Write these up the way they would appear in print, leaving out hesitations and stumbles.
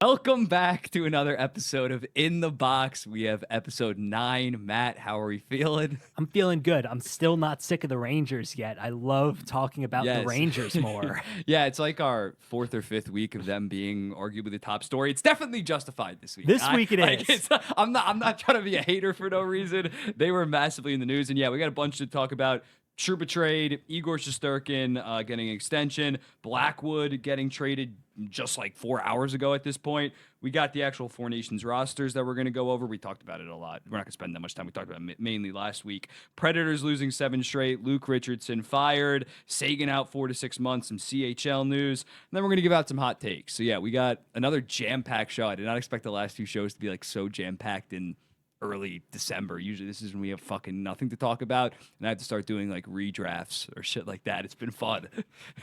Welcome back to another episode of In the Box. We have episode 9. Matt, how are we feeling? I'm feeling good. I'm still not sick of the Rangers yet. I love talking about the Yes. Rangers more. Yeah, it's like our 4th or 5th week of them being arguably the top story. It's definitely justified this week. This week it is. I'm not trying to be a hater for no reason. They were massively in the news. And yeah, we got a bunch to talk about. Trouba Trade, Igor Shesterkin getting an extension, Blackwood getting traded just like 4 hours ago at this point. We got the actual Four Nations rosters that we're going to go over. We talked about it a lot. We're not going to spend that much time. We talked about it mainly last week. Predators losing 7 straight. Luke Richardson fired. Seguin out 4 to 6 months. Some CHL news. And then we're going to give out some hot takes. So yeah, we got another jam-packed show. I did not expect the last 2 shows to be like so jam-packed in early December. Usually this is when we have fucking nothing to talk about and I have to start doing like redrafts or shit like that. It's been fun.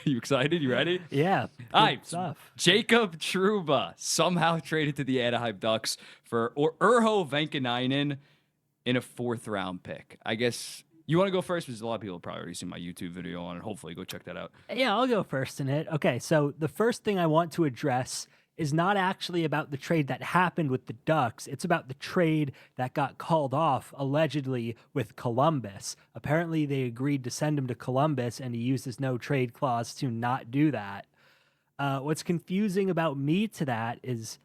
You excited? You ready? Yeah. All right. Stuff. Jacob Trouba somehow traded to the Anaheim Ducks for Urho Vankanainen in a 4th round pick. I guess you want to go first because a lot of people have probably already seen my YouTube video on it. Hopefully go check that out. Yeah, I'll go first in it. Okay, so the first thing I want to address is not actually about the trade that happened with the Ducks. It's about the trade that got called off, allegedly, with Columbus. Apparently, they agreed to send him to Columbus, and he used his no-trade clause to not do that. What's confusing about me to that is,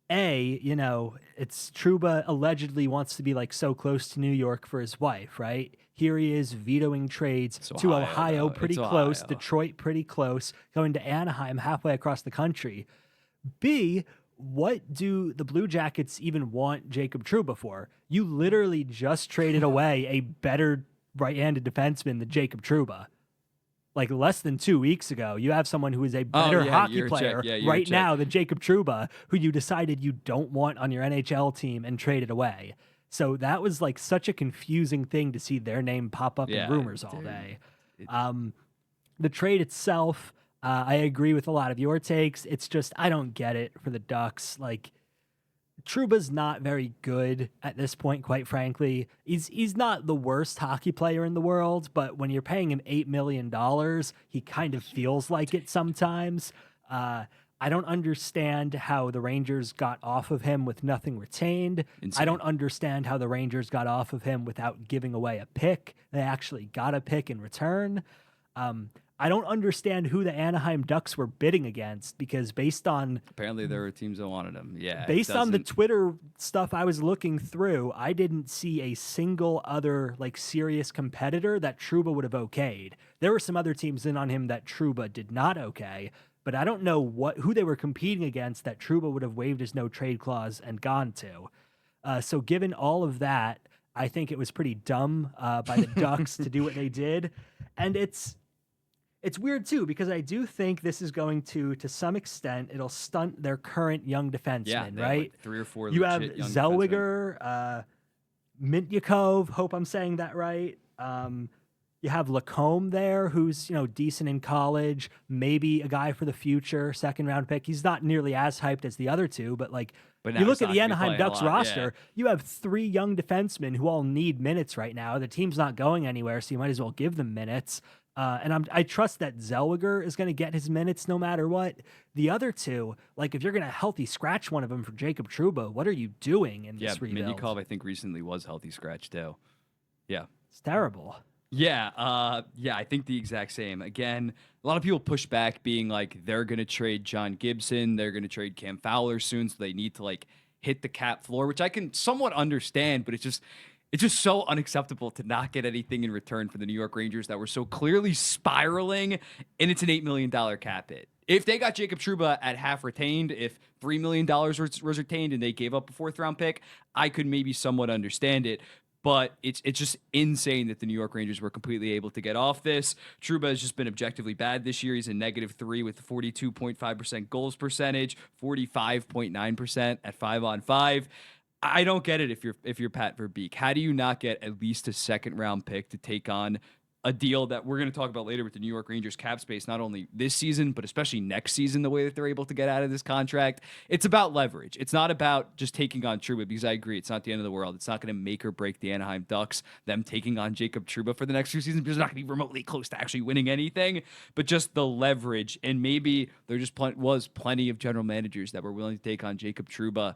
it's Trouba allegedly wants to be like so close to New York for his wife, right? Here he is vetoing trades to Ohio pretty close, Detroit pretty close, going to Anaheim halfway across the country. B, what do the Blue Jackets even want Jacob Trouba for? You literally just traded away a better right-handed defenseman than Jacob Trouba. Like less than 2 weeks ago, you have someone who is a better hockey player right now than Jacob Trouba, who you decided you don't want on your NHL team and traded away. So that was like such a confusing thing to see their name pop up in rumors all day. The trade itself, I agree with a lot of your takes. It's just, I don't get it for the Ducks. Like, Trouba's not very good at this point, quite frankly. He's not the worst hockey player in the world, but when you're paying him $8 million, he kind of feels like it sometimes. I don't understand how the Rangers got off of him with nothing retained. Insane. I don't understand how the Rangers got off of him without giving away a pick. They actually got a pick in return. I don't understand who the Anaheim Ducks were bidding against because based on... Apparently there were teams that wanted him. Yeah. Based on the Twitter stuff I was looking through, I didn't see a single other like serious competitor that Trouba would have okayed. There were some other teams in on him that Trouba did not okay, but I don't know who they were competing against that Trouba would have waived his no-trade clause and gone to. So given all of that, I think it was pretty dumb by the Ducks to do what they did. And it's weird, too, because I do think this is going to some extent, it'll stunt their current young defensemen, right? Like 3 or 4 you have young Zellweger, Mintyukov, hope I'm saying that right. You have Lacombe there, who's, decent in college, maybe a guy for the future, 2nd-round pick. He's not nearly as hyped as the other two, but you look at the Anaheim Ducks roster, you have 3 young defensemen who all need minutes right now. The team's not going anywhere, so you might as well give them minutes. And I trust that Zellweger is going to get his minutes no matter what. The other two, if you're going to healthy scratch one of them for Jacob Trouba, what are you doing in this rebuild? Yeah, Mintyukov, I think, recently was healthy scratch, too. Yeah. It's terrible. Yeah, I think the exact same. Again, a lot of people push back being like, they're going to trade John Gibson, they're going to trade Cam Fowler soon, so they need to, hit the cap floor, which I can somewhat understand, but it's just so unacceptable to not get anything in return for the New York Rangers that were so clearly spiraling, and it's an $8 million cap hit. If they got Jacob Trouba at half retained, if $3 million was retained and they gave up a 4th-round pick, I could maybe somewhat understand it. But it's just insane that the New York Rangers were completely able to get off this. Trouba has just been objectively bad this year. He's a -3 with 42.5% goals percentage, 45.9% at 5-on-5. I don't get it if you're Pat Verbeek. How do you not get at least a 2nd-round pick to take on a deal that we're going to talk about later with the New York Rangers cap space, not only this season, but especially next season, the way that they're able to get out of this contract. It's about leverage. It's not about just taking on Trouba, because I agree, it's not the end of the world. It's not going to make or break the Anaheim Ducks, them taking on Jacob Trouba for the next few seasons, because they're not going to be remotely close to actually winning anything, but just the leverage. And maybe there just was plenty of general managers that were willing to take on Jacob Trouba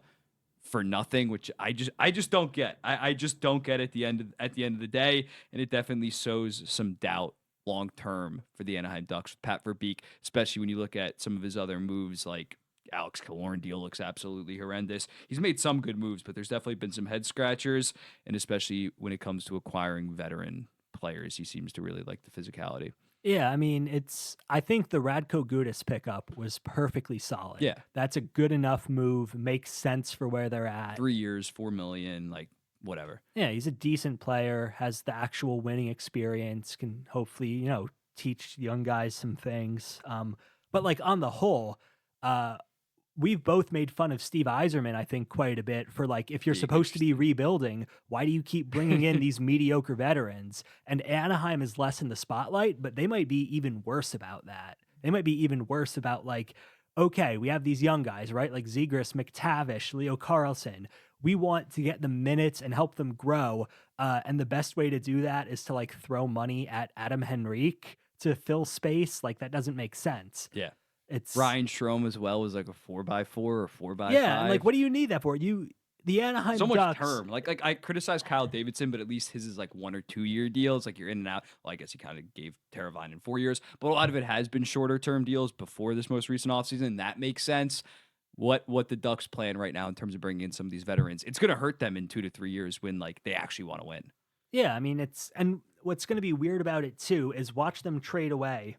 for nothing, which I just don't get. I just don't get at the end of the day, and it definitely sows some doubt long term for the Anaheim Ducks with Pat Verbeek, especially when you look at some of his other moves. Like Alex Killorn deal looks absolutely horrendous. He's made some good moves, but there's definitely been some head scratchers, and especially when it comes to acquiring veteran players, he seems to really like the physicality. Yeah, I mean, I think the Radko Gudas pickup was perfectly solid. Yeah. That's a good enough move, makes sense for where they're at. 3 years, $4 million, like whatever. Yeah, he's a decent player, has the actual winning experience, can hopefully, teach young guys some things. But like on the whole, we've both made fun of Steve Yzerman, I think, quite a bit for like, if you're supposed to be rebuilding, why do you keep bringing in these mediocre veterans? And Anaheim is less in the spotlight, but they might be even worse about that. They might be even worse about like, okay, we have these young guys, right? Like Zegras, McTavish, Leo Carlsson. We want to get them minutes and help them grow. And the best way to do that is to like throw money at Adam Henrique to fill space. Like that doesn't make sense. Yeah. It's Ryan Strome as well was like a 4x4 or 4x5. Yeah, and like what do you need that for? The Anaheim so much Ducks, term. Like I criticize Kyle Davidson, but at least his is like 1 or 2 year deals. Like you're in and out. Well, I guess he kind of gave Teravainen 4 years, but a lot of it has been shorter term deals before this most recent offseason. That makes sense. What the Ducks plan right now in terms of bringing in some of these veterans, it's going to hurt them in 2 to 3 years when like they actually want to win. Yeah, I mean and what's going to be weird about it too is watch them trade away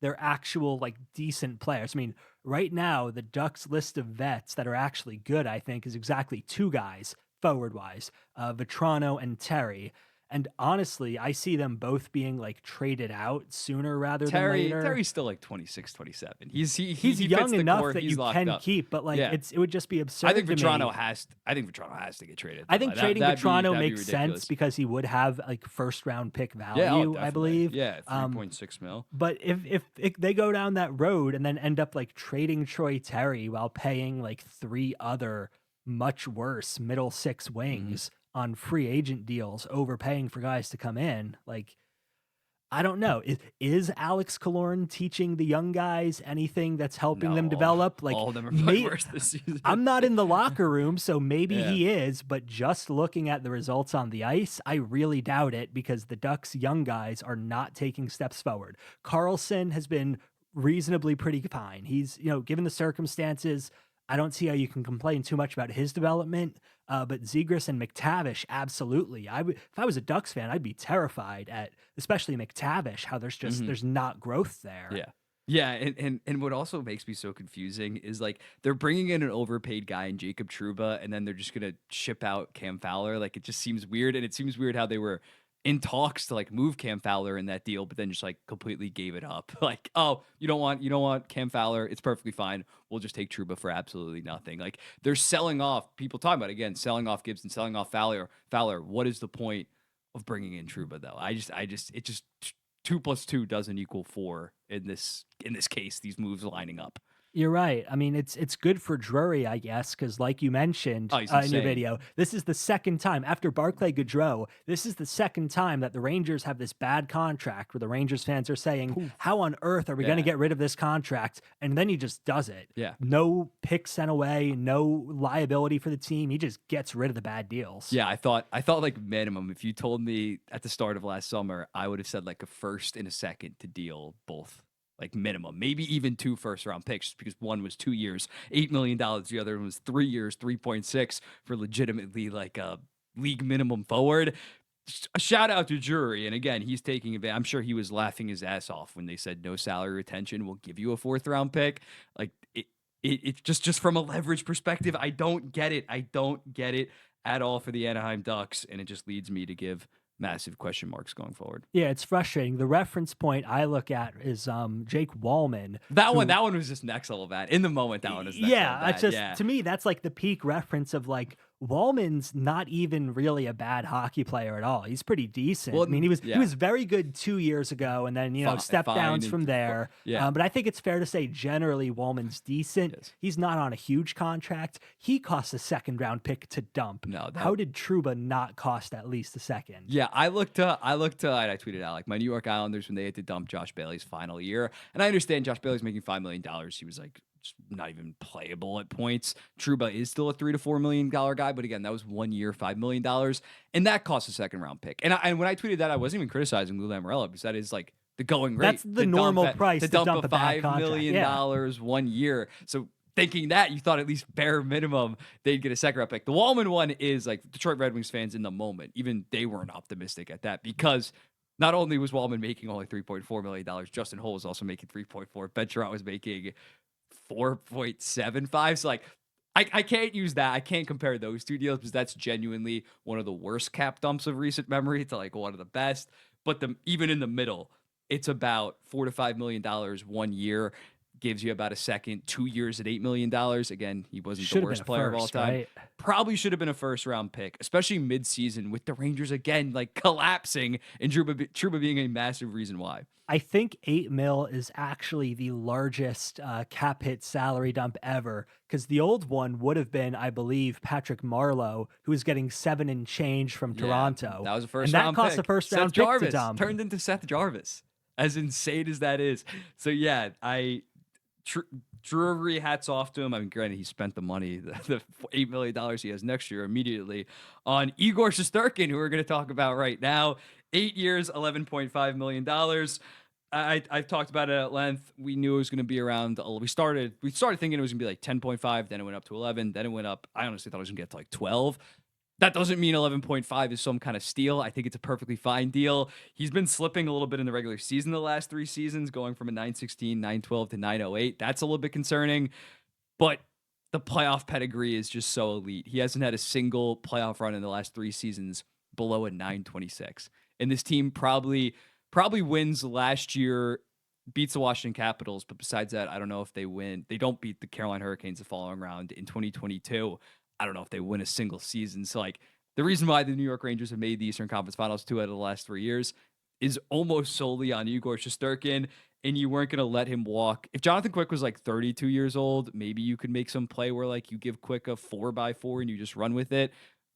their actual like decent players. I mean, right now the Ducks list of vets that are actually good, I think, is exactly 2 guys forward wise, Vetrano and Terry. And honestly, I see them both being like traded out sooner rather than later. Terry's still like 26, 27. He's young enough that you can keep, but like it would just be absurd. I think Vetrano has to get traded. I think trading Vetrano makes sense because he would have like first round pick value, I believe. Yeah, 3.6 mil. But if they go down that road and then end up like trading Troy Terry while paying like 3 other much worse middle 6 wings on free agent deals, overpaying for guys to come in, like, I don't know. Is Alex Killorn teaching the young guys anything that's helping them develop? Like, all of them are playing worse this season. I'm not in the locker room, so maybe he is, but just looking at the results on the ice, I really doubt it, because the Ducks' young guys are not taking steps forward. Carlson has been reasonably pretty fine. He's, given the circumstances, I don't see how you can complain too much about his development, but Zegras and McTavish, absolutely. If I was a Ducks fan, I'd be terrified at, especially McTavish, how there's not growth there. Yeah, and what also makes me so confusing is like they're bringing in an overpaid guy in Jacob Trouba, and then they're just gonna ship out Cam Fowler. Like it just seems weird, and it seems weird how they were in talks to like move Cam Fowler in that deal, but then just like completely gave it up. Like, oh, you don't want Cam Fowler? It's perfectly fine. We'll just take Trouba for absolutely nothing. Like they're selling off. People talking about selling off Gibson, selling off Fowler. What is the point of bringing in Trouba though? It just 2 + 2 doesn't equal 4 in this case. These moves lining up. You're right. I mean, it's good for Drury, I guess, because like you mentioned in your video, this is the second time after Barclay Goodrow. This is the second time that the Rangers have this bad contract where the Rangers fans are saying, "How on earth are we going to get rid of this contract?" And then he just does it. Yeah, no pick sent away, no liability for the team. He just gets rid of the bad deals. Yeah, I thought like minimum. If you told me at the start of last summer, I would have said like a first and a second to deal both. Like minimum, maybe even 2 first-round picks, just because one was 2 years, $8 million. The other one was 3 years, 3.6 for legitimately like a league minimum forward. A shout out to Drury, and again, he's taking advantage. I'm sure he was laughing his ass off when they said no salary retention. We'll give you a 4th-round pick. Like it just from a leverage perspective, I don't get it. I don't get it at all for the Anaheim Ducks, and it just leads me to give massive question marks going forward. Yeah, it's frustrating. The reference point I look at is Jake Wallman. That one was just next level bad. In the moment, that one was next level bad. To me, that's like the peak reference of like Wallman's not even really a bad hockey player at all. He's pretty decent. Well, I mean, he yeah. was very good 2 years ago, and then step downs from there. Yeah. But I think it's fair to say generally Wallman's decent. Yes. He's not on a huge contract. He costs a second-round pick to dump. No, how did Trouba not cost at least a second? Yeah, I tweeted out like my New York Islanders when they had to dump Josh Bailey's final year, and I understand Josh Bailey's making $5 million. He was like just not even playable at points. Trouba is still a $3 to $4 million guy, but again, that was 1 year, $5 million, and that cost a second round pick. And when I tweeted that, I wasn't even criticizing Lou Lamoriello because that is like the going rate. That's the normal price to dump a $5 million 1 year. So thinking that, you thought at least bare minimum they'd get a second round pick. The Wallman one is like Detroit Red Wings fans in the moment, even they weren't optimistic at that because not only was Wallman making only $3.4 million, Justin Holl was also making 3.4. Ben Sherratt was making 4.75. So like, I can't use that. I can't compare those two deals because that's genuinely one of the worst cap dumps of recent memory to like one of the best. But even in the middle, it's about $4 to $5 million 1 year. Gives you about a second, 2 years at $8 million. Again, he wasn't the worst player of all time. Right? Probably should have been a first round pick, especially mid-season with the Rangers again like collapsing and Trouba being a massive reason why. I think $8 million is actually the largest cap hit salary dump ever, because the old one would have been, I believe, Patrick Marleau, who was getting 7 and change from Toronto. That was a first round round pick. That cost a first Seth round Jarvis pick to dump. Turned into Seth Jarvis, as insane as that is. So yeah, Drury, hats off to him. I mean, granted, he spent the money, the $8 million he has next year immediately on Igor Shesterkin, who we're going to talk about right now. 8 years, $11.5 million. I've talked about it at length. We knew it was going to be around. We started thinking it was going to be like 10.5. Then it went up to 11. Then it went up. I honestly thought it was going to get to like 12. That doesn't mean 11.5 is some kind of steal. I think it's a perfectly fine deal. He's been slipping a little bit in the regular season the last 3 seasons, going from a 916, 912 to 908. That's a little bit concerning. But the playoff pedigree is just so elite. He hasn't had a single playoff run in the last 3 seasons below a 926. And this team probably wins last year, beats the Washington Capitals. But besides that, I don't know if they win. They don't beat the Carolina Hurricanes the following round in 2022. I don't know if they win a single season. So, like, the reason why the New York Rangers have made the Eastern Conference Finals 2 out of the last 3 years is almost solely on Igor Shesterkin, and you weren't going to let him walk. If Jonathan Quick was, like, 32 years old, maybe you could make some play where, like, you give Quick a 4x4 and you just run with it.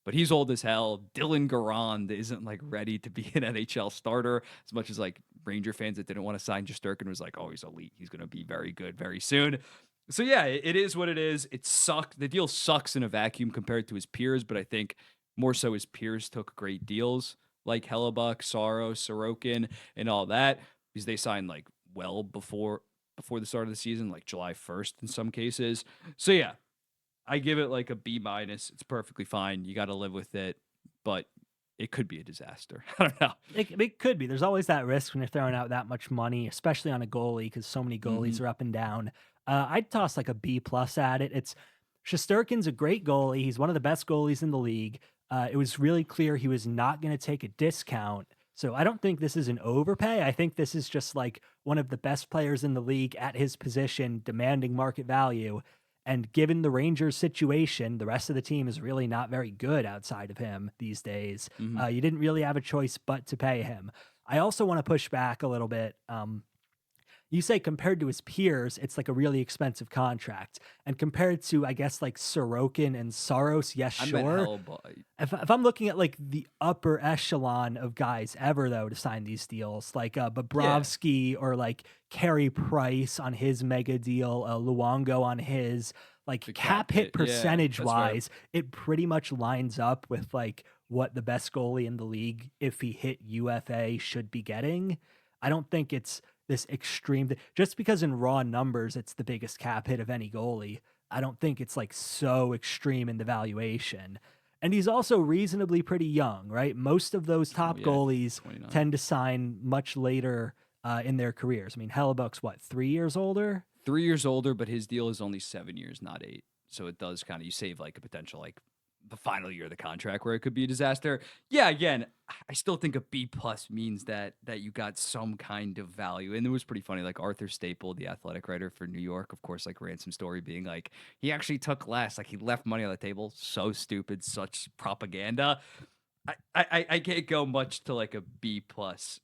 But he's old as hell. Dylan Garand isn't, like, ready to be an NHL starter, as much as, like, Ranger fans that didn't want to sign Shesterkin was like, oh, he's elite. He's going to be very good very soon. So yeah, it is what it is. It sucked. The deal sucks in a vacuum compared to his peers, but I think more so his peers took great deals like Hellebuck, Saros, Sorokin, and all that because they signed like well before the start of the season, like July 1st in some cases. So yeah, I give it like a B-. It's perfectly fine. You got to live with it, but it could be a disaster. I don't know. It could be. There's always that risk when you're throwing out that much money, especially on a goalie, because so many goalies are up and down. I'd toss like a B+ at it. Shesterkin's a great goalie. He's one of the best goalies in the league. It was really clear he was not going to take a discount. So I don't think this is an overpay. I think this is just like one of the best players in the league at his position, demanding market value. And given the Rangers situation, the rest of the team is really not very good outside of him these days. You didn't really have a choice but to pay him. I also want to push back a little bit. You say compared to his peers, it's like a really expensive contract. And compared to, I guess, like Sorokin and Saros, yes, sure. If I'm looking at like the upper echelon of guys ever, though, to sign these deals, like Bobrovsky or like Carey Price on his mega deal, Luongo on his, like cap hit percentage wise, it pretty much lines up with like what the best goalie in the league, if he hit UFA, should be getting. I don't think it's this extreme, just because in raw numbers it's the biggest cap hit of any goalie. I don't think it's like so extreme in the valuation. And he's also reasonably pretty young, right? Most of those top goalies 29. Tend to sign much later in their careers. I mean, Hellebuck's what, 3 years older? 3 years older, but his deal is only 7 years, not 8. So it does kind of, you save like a potential like the final year of the contract where it could be a disaster. Yeah, again, I still think a B plus means that you got some kind of value. And it was pretty funny. Like Arthur Staple, the athletic writer for New York, of course, like ran some story being like, he actually took less. Like he left money on the table. So stupid, such propaganda. I can't go much to like a B plus.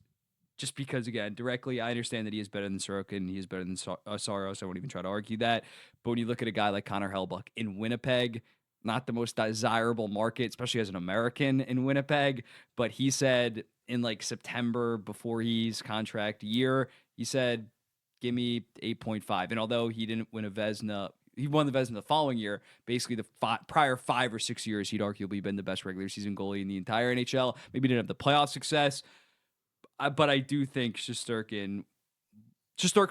Just because, again, directly, I understand that he is better than Sorokin, he is better than Saros. I won't even try to argue that. But when you look at a guy like Connor Hellebuyck in Winnipeg, not the most desirable market, especially as an American in Winnipeg. But he said in like September before his contract year, he said, give me 8.5. And although he didn't win a Vezina, he won the Vezina the following year. Basically, the prior 5 or 6 years, he'd arguably been the best regular season goalie in the entire NHL. Maybe didn't have the playoff success. But I do think Shesterkin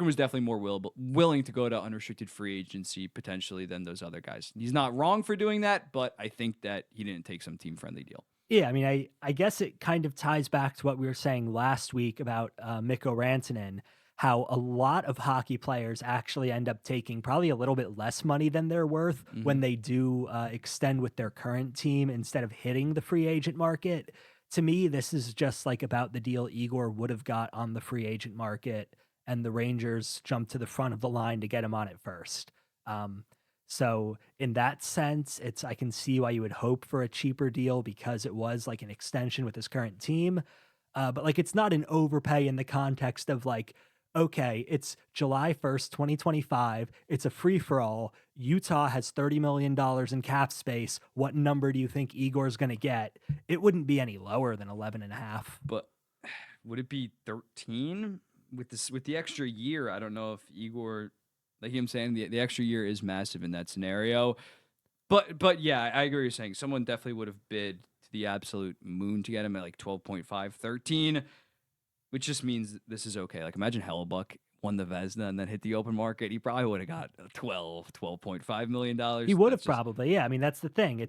was definitely more willing to go to unrestricted free agency potentially than those other guys. He's not wrong for doing that, but I think that he didn't take some team-friendly deal. Yeah, I mean, I guess it kind of ties back to what we were saying last week about Mikko Rantanen, how a lot of hockey players actually end up taking probably a little bit less money than they're worth when they do extend with their current team instead of hitting the free agent market. To me, this is just like about the deal Igor would have got on the free agent market, and the Rangers jumped to the front of the line to get him on it first. So in that sense, I can see why you would hope for a cheaper deal because it was like an extension with his current team. But like it's not an overpay in the context of like, okay, it's July 1st, 2025. It's a free for all. Utah has $30 million in cap space. What number do you think Igor's going to get? It wouldn't be any lower than 11.5. But would it be 13 with the extra year? I don't know if Igor, like him saying, the extra year is massive in that scenario. But yeah, I agree with you saying someone definitely would have bid to the absolute moon to get him at like 12.5, 13, which just means this is okay. Like imagine Hellebuyck won the Vezina and then hit the open market. He probably would have got $12.5 million. He would have probably. Yeah. I mean, that's the thing.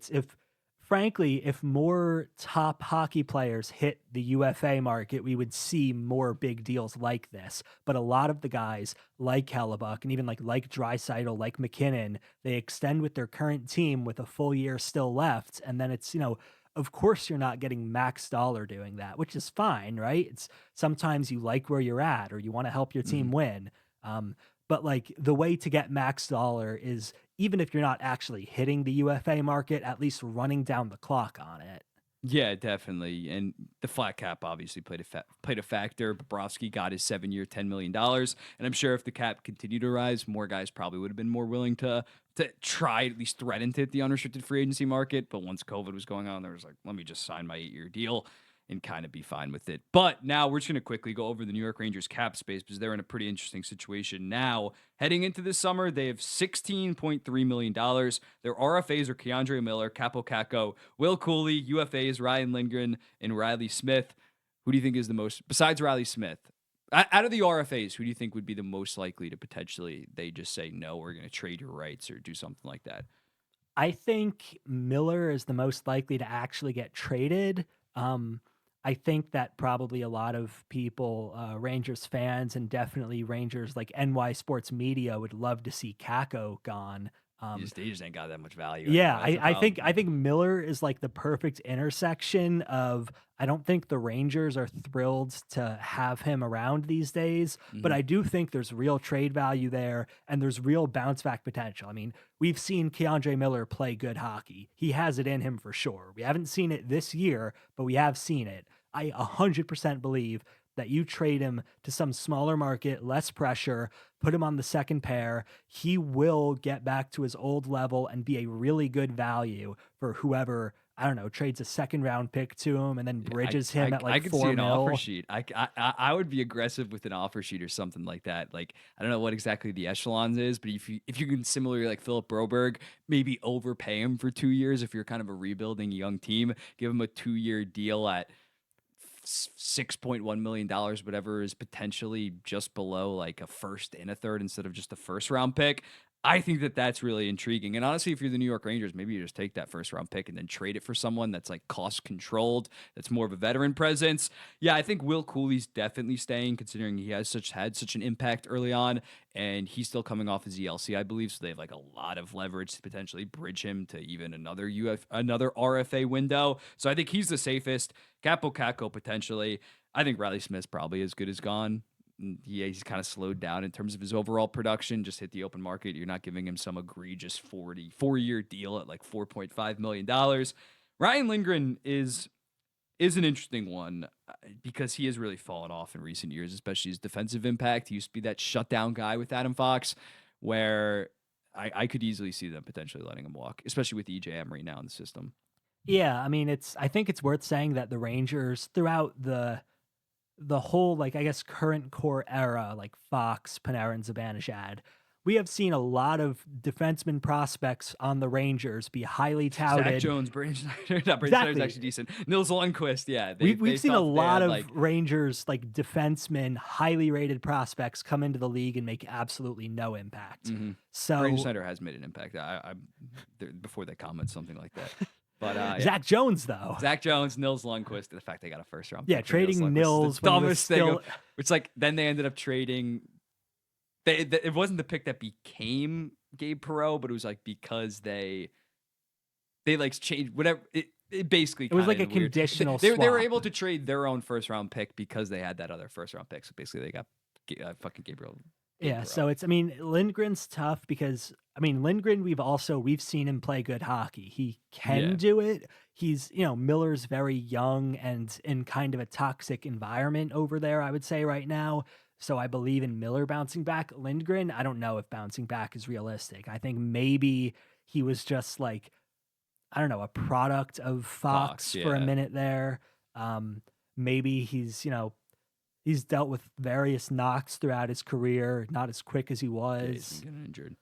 Frankly, if more top hockey players hit the UFA market, we would see more big deals like this. But a lot of the guys like Hellebuyck and even like Draisaitl, like McKinnon, they extend with their current team with a full year still left. And then it's, of course you're not getting max dollar doing that, which is fine, right? It's sometimes you like where you're at or you want to help your team win. But like the way to get max dollar is even if you're not actually hitting the UFA market, at least running down the clock on it. Yeah, definitely. And the flat cap obviously played a factor. Bobrovsky got his 7-year, $10 million. And I'm sure if the cap continued to rise, more guys probably would have been more willing to try at least threaten to hit the unrestricted free agency market. But once COVID was going on, there was like, let me just sign my 8-year deal and kind of be fine with it. But now we're just going to quickly go over the New York Rangers cap space because they're in a pretty interesting situation now. Heading into this summer, they have $16.3 million. Their RFAs are Keandre Miller, Capo Caco, Will Cooley, UFAs, Ryan Lindgren, and Riley Smith. Who do you think is the most, besides Riley Smith, out of the RFAs, who do you think would be the most likely to potentially, they just say, no, we're going to trade your rights or do something like that? I think Miller is the most likely to actually get traded. I think that probably a lot of people, Rangers fans and definitely Rangers like NY Sports Media would love to see Kako gone. They just ain't got that much value. Yeah, I think Miller is like the perfect intersection of. I don't think the Rangers are thrilled to have him around these days, but I do think there's real trade value there and there's real bounce back potential. I mean, we've seen Keandre Miller play good hockey. He has it in him for sure. We haven't seen it this year, but we have seen it. I 100% believe that you trade him to some smaller market, less pressure, put him on the second pair, he will get back to his old level and be a really good value for whoever, I don't know, trades a second round pick to him and then bridges him at like $4 million. I could see an offer sheet. I would be aggressive with an offer sheet or something like that. Like, I don't know what exactly the echelons is, but if you can similarly like Philip Broberg, maybe overpay him for 2 years if you're kind of a rebuilding young team, give him a 2-year deal at $6.1 million, whatever is potentially just below like a first and a third instead of just a first round pick. I think that that's really intriguing. And honestly, if you're the New York Rangers, maybe you just take that first round pick and then trade it for someone that's like cost controlled, that's more of a veteran presence. Yeah, I think Will Cooley's definitely staying, considering he has had such an impact early on, and he's still coming off his ELC, I believe. So they have like a lot of leverage to potentially bridge him to even another RFA window. So I think he's the safest. Capo Caco potentially. I think Riley Smith's probably as good as gone. Yeah, he's kind of slowed down in terms of his overall production. Just hit the open market. You're not giving him some egregious 4-year deal at like $4.5 million. Ryan Lindgren is an interesting one because he has really fallen off in recent years, especially his defensive impact. He used to be that shutdown guy with Adam Fox, where I could easily see them potentially letting him walk, especially with EJ Emery now in the system. Yeah, I mean, I think it's worth saying that the Rangers throughout the whole, like, I guess, current core era, like Fox, Panarin, Zibanejad, we have seen a lot of defenseman prospects on the Rangers be highly touted. Zach Jones, Braden Schneider. No, Braden Schneider's actually decent. Nils Lundqvist, yeah. We've seen a lot of Rangers, like, defensemen, highly rated prospects come into the league and make absolutely no impact. Mm-hmm. So Braden Schneider has made an impact. Before they comment something like that. But Zach Jones, though. Zach Jones, Nils Lundqvist. The fact they got a first round. Yeah, trading Nils. The dumbest thing. Which, like, then they ended up trading. It wasn't the pick that became Gabe Perreault, but it was like because they like changed whatever. It basically it was like a conditional. They were able to trade their own first round pick because they had that other first round pick. So basically, they got fucking Gabriel. Yeah, so I mean, Lindgren's tough because, I mean, Lindgren, we've seen him play good hockey. He can do it. He's, Miller's very young and in kind of a toxic environment over there, I would say right now. So I believe in Miller bouncing back. Lindgren, I don't know if bouncing back is realistic. I think maybe he was just like, I don't know, a product of Fox for a minute there. Maybe he's, he's dealt with various knocks throughout his career, not as quick as he was. Yeah, he's been getting injured.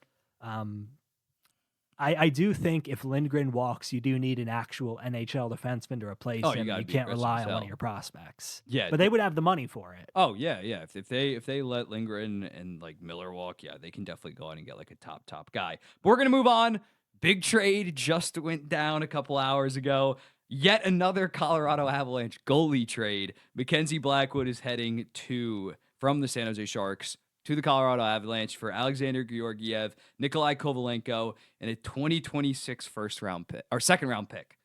I do think if Lindgren walks, you do need an actual NHL defenseman to replace him. You can't rely on one of your prospects. Yeah, but they would have the money for it. Oh yeah. If they let Lindgren and like Miller walk, yeah, they can definitely go out and get like a top guy. But we're gonna move on. Big trade just went down a couple hours ago. Yet another Colorado Avalanche goalie trade. Mackenzie Blackwood is heading from the San Jose Sharks to the Colorado Avalanche for Alexander Georgiev, Nikolai Kovalenko, and a 2026 second round pick.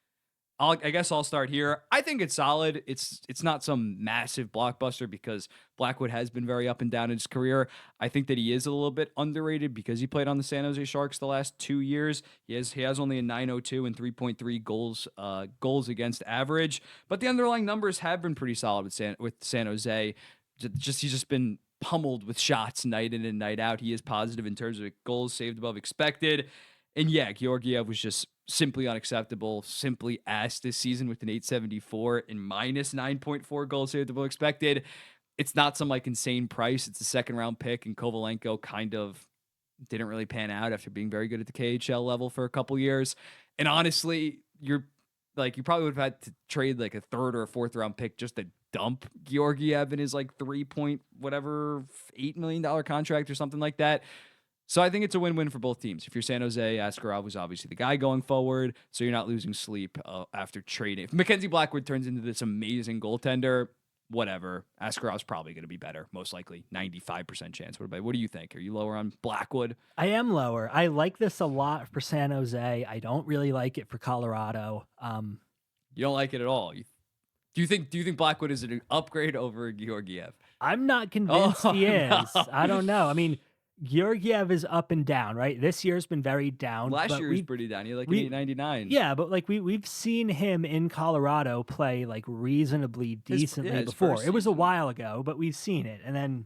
I guess I'll start here. I think it's solid. It's not some massive blockbuster because Blackwood has been very up and down in his career. I think that he is a little bit underrated because he played on the San Jose Sharks the last 2 years. He has only a .902 and 3.3 goals against average, but the underlying numbers have been pretty solid with San Jose. He's just been pummeled with shots night in and night out. He is positive in terms of goals saved above expected. And yeah, Georgiev was just simply unacceptable. Simply ass this season with an 874 and minus 9.4 goals saved above expected. It's not some like insane price. It's a second round pick, and Kovalenko kind of didn't really pan out after being very good at the KHL level for a couple years. And honestly, you probably would have had to trade like a third or a fourth round pick just to dump Georgiev in his like $8 million contract or something like that. So I think it's a win-win for both teams. If you're San Jose, Askarov was obviously the guy going forward, so you're not losing sleep after trading. If Mackenzie Blackwood turns into this amazing goaltender, whatever, Askarov's probably going to be better, most likely 95% chance. What do you think? Are you lower on Blackwood? I am lower. I like this a lot for San Jose. I don't really like it for Colorado. You don't like it at all. Do you think Blackwood is an upgrade over Georgiev? I'm not convinced he is. No. I don't know. I mean, Georgiev is up and down, right? This year's been very down. Last year was pretty down. He had like an 899. Yeah, but like we've seen him in Colorado play like reasonably decently before. It was a while ago, but we've seen it. And then,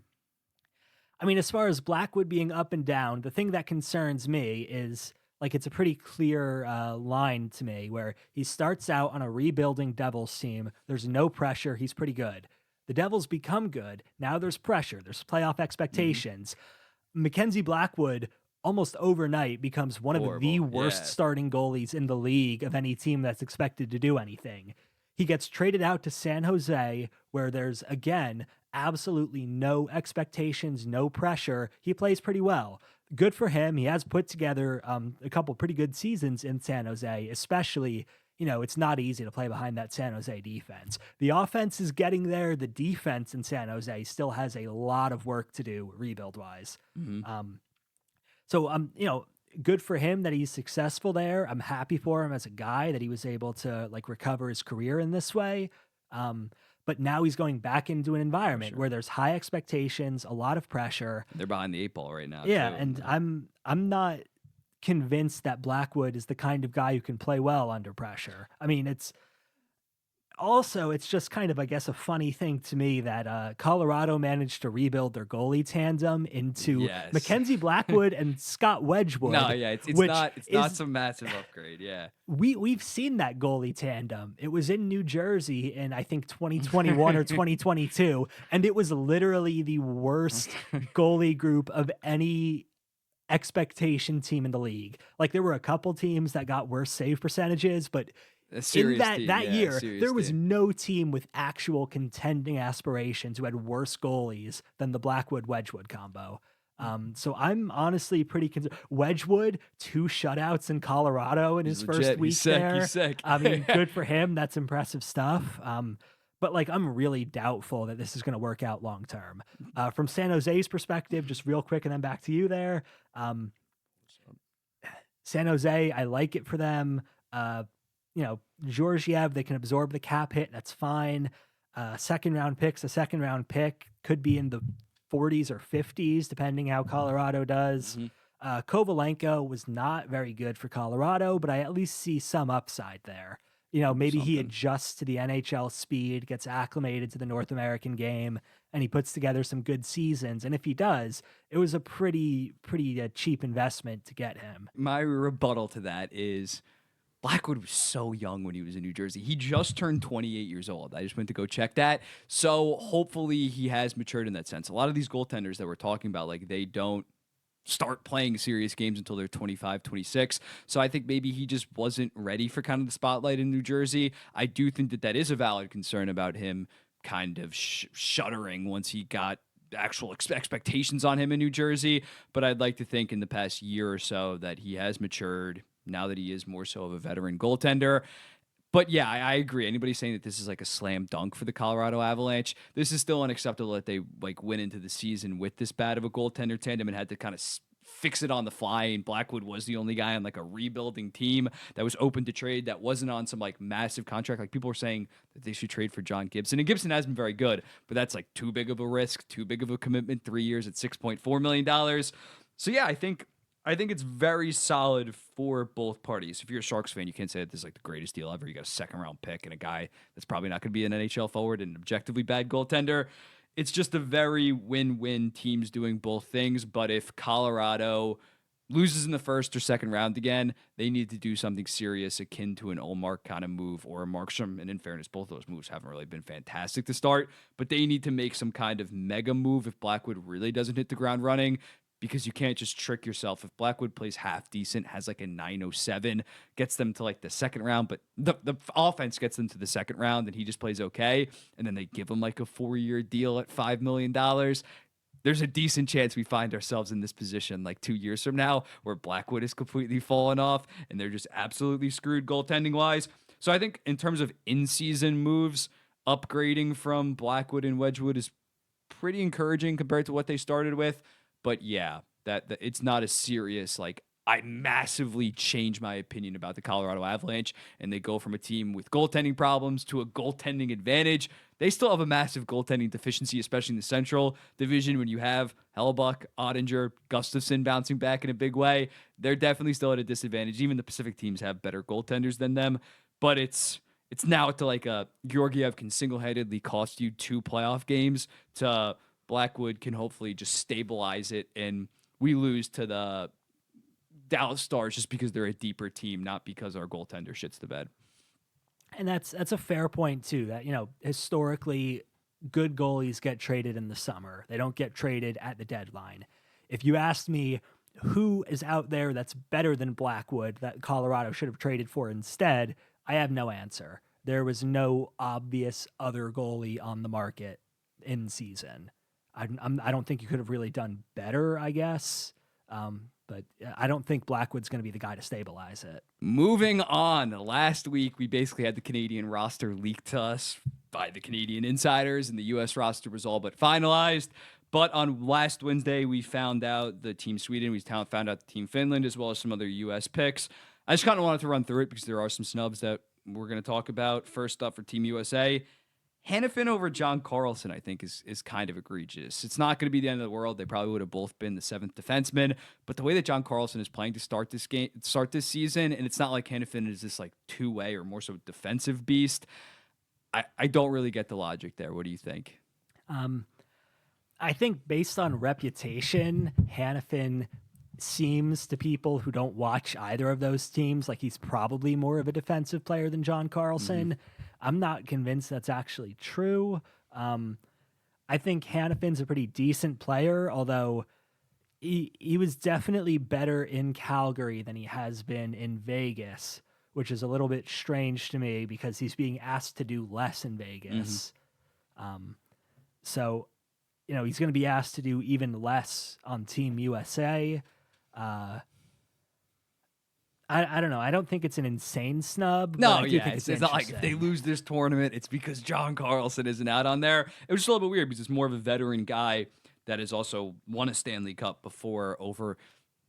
I mean, as far as Blackwood being up and down, the thing that concerns me is like it's a pretty clear line to me where he starts out on a rebuilding Devils team. There's no pressure. He's pretty good. The Devils become good. Now there's pressure. There's playoff expectations. Mm-hmm. Mackenzie Blackwood almost overnight becomes one of the worst starting goalies in the league of any team that's expected to do anything. He gets traded out to San Jose, where there's, again, absolutely no expectations, no pressure. He plays pretty well. good for him. He has put together a couple pretty good seasons in San Jose, especially, it's not easy to play behind that San Jose defense. The offense is getting there. The defense in San Jose still has a lot of work to do rebuild wise. Mm-hmm. Good for him that he's successful there. I'm happy for him as a guy that he was able to recover his career in this way. But now he's going back into an environment where there's high expectations, a lot of pressure. They're behind the 8 ball right now. Yeah, too. and I'm not convinced that Blackwood is the kind of guy who can play well under pressure. I mean, it's just kind of, I guess, a funny thing to me that Colorado managed to rebuild their goalie tandem into Mackenzie Blackwood and Scott Wedgwood. No, yeah, it's not some massive upgrade. Yeah, we've seen that goalie tandem. It was in New Jersey in, I think, 2021 or 2022, and it was literally the worst goalie group of any expectation team in the league. Like, there were a couple teams that got worse save percentages, but in that year, there was no team with actual contending aspirations who had worse goalies than the Blackwood-Wedgwood combo. So I'm honestly pretty concerned. Wedgwood, 2 shutouts in Colorado in his first week there. He's sick. I mean, good for him. That's impressive stuff. But I'm really doubtful that this is going to work out long term. From San Jose's perspective, just real quick, and then back to you there. San Jose, I like it for them. Georgiev, they can absorb the cap hit. That's fine. A second round pick could be in the 40s or 50s, depending how Colorado does. Mm-hmm. Kovalenko was not very good for Colorado, but I at least see some upside there. Maybe he adjusts to the NHL speed, gets acclimated to the North American game, and he puts together some good seasons. And if he does, it was a pretty cheap investment to get him. My rebuttal to that is Blackwood was so young when he was in New Jersey. He just turned 28 years old. I just went to go check that. So hopefully he has matured in that sense. A lot of these goaltenders that we're talking about, they don't start playing serious games until they're 25, 26. So I think maybe he just wasn't ready for kind of the spotlight in New Jersey. I do think that is a valid concern about him kind of shuddering once he got actual expectations on him in New Jersey. But I'd like to think in the past year or so that he has matured now that he is more so of a veteran goaltender. But yeah, I agree. Anybody saying that this is a slam dunk for the Colorado Avalanche, this is still unacceptable that they went into the season with this bad of a goaltender tandem and had to kind of fix it on the fly. And Blackwood was the only guy on a rebuilding team that was open to trade, that wasn't on some massive contract. People were saying that they should trade for John Gibson, and Gibson has been very good, but that's too big of a risk, too big of a commitment. 3 years at $6.4 million. So yeah, I think it's very solid for both parties. If you're a Sharks fan, you can't say that this is the greatest deal ever. You got a second-round pick and a guy that's probably not going to be an NHL forward and an objectively bad goaltender. It's just a very win-win, teams doing both things. But if Colorado loses in the first or second round again, they need to do something serious akin to an Ullmark kind of move or a Markstrom. And in fairness, both those moves haven't really been fantastic to start. But they need to make some kind of mega move if Blackwood really doesn't hit the ground running. Because you can't just trick yourself. If Blackwood plays half decent, has a 907, gets them to the second round, but the offense gets them to the second round and he just plays okay, and then they give him a 4-year deal at $5 million, there's a decent chance we find ourselves in this position 2 years from now where Blackwood is completely fallen off and they're just absolutely screwed goaltending-wise. So I think in terms of in-season moves, upgrading from Blackwood and Wedgwood is pretty encouraging compared to what they started with. But yeah, that it's not as serious. I massively change my opinion about the Colorado Avalanche, and they go from a team with goaltending problems to a goaltending advantage. They still have a massive goaltending deficiency, especially in the Central Division when you have Hellebuyck, Ottinger, Gustafsson bouncing back in a big way. They're definitely still at a disadvantage. Even the Pacific teams have better goaltenders than them, but it's now to Georgiev can single-handedly cost you 2 playoff games to Blackwood can hopefully just stabilize it, and we lose to the Dallas Stars just because they're a deeper team, not because our goaltender shits the bed. And that's a fair point too, that historically good goalies get traded in the summer. They don't get traded at the deadline. If you asked me who is out there that's better than Blackwood that Colorado should have traded for instead, I have no answer. There was no obvious other goalie on the market in season. I don't think you could have really done better, I guess. But I don't think Blackwood's going to be the guy to stabilize it. Moving on, last week we basically had the Canadian roster leaked to us by the Canadian insiders, and the U.S. roster was all but finalized. But on last Wednesday, we found out the Team Sweden, we found out the Team Finland, as well as some other U.S. picks. I just kind of wanted to run through it because there are some snubs that we're going to talk about. First up for Team USA, Hannafin over John Carlson, I think, is kind of egregious. It's not going to be the end of the world. They probably would have both been the seventh defenseman. But the way that John Carlson is playing to start this season, and it's not like Hannafin is this like two-way or more so defensive beast. I don't really get the logic there. What do you think? I think based on reputation, Hannafin seems to people who don't watch either of those teams like he's probably more of a defensive player than John Carlson. I'm not convinced that's actually true. I think Hannafin's a pretty decent player, although he was definitely better in Calgary than he has been in Vegas, which is a little bit strange to me because he's being asked to do less in Vegas. So, he's going to be asked to do even less on Team USA. I don't know. I don't think it's an insane snub. No, yeah. It's not like if they lose this tournament, it's because John Carlson isn't out on there. It was just a little bit weird because it's more of a veteran guy that has also won a Stanley Cup before over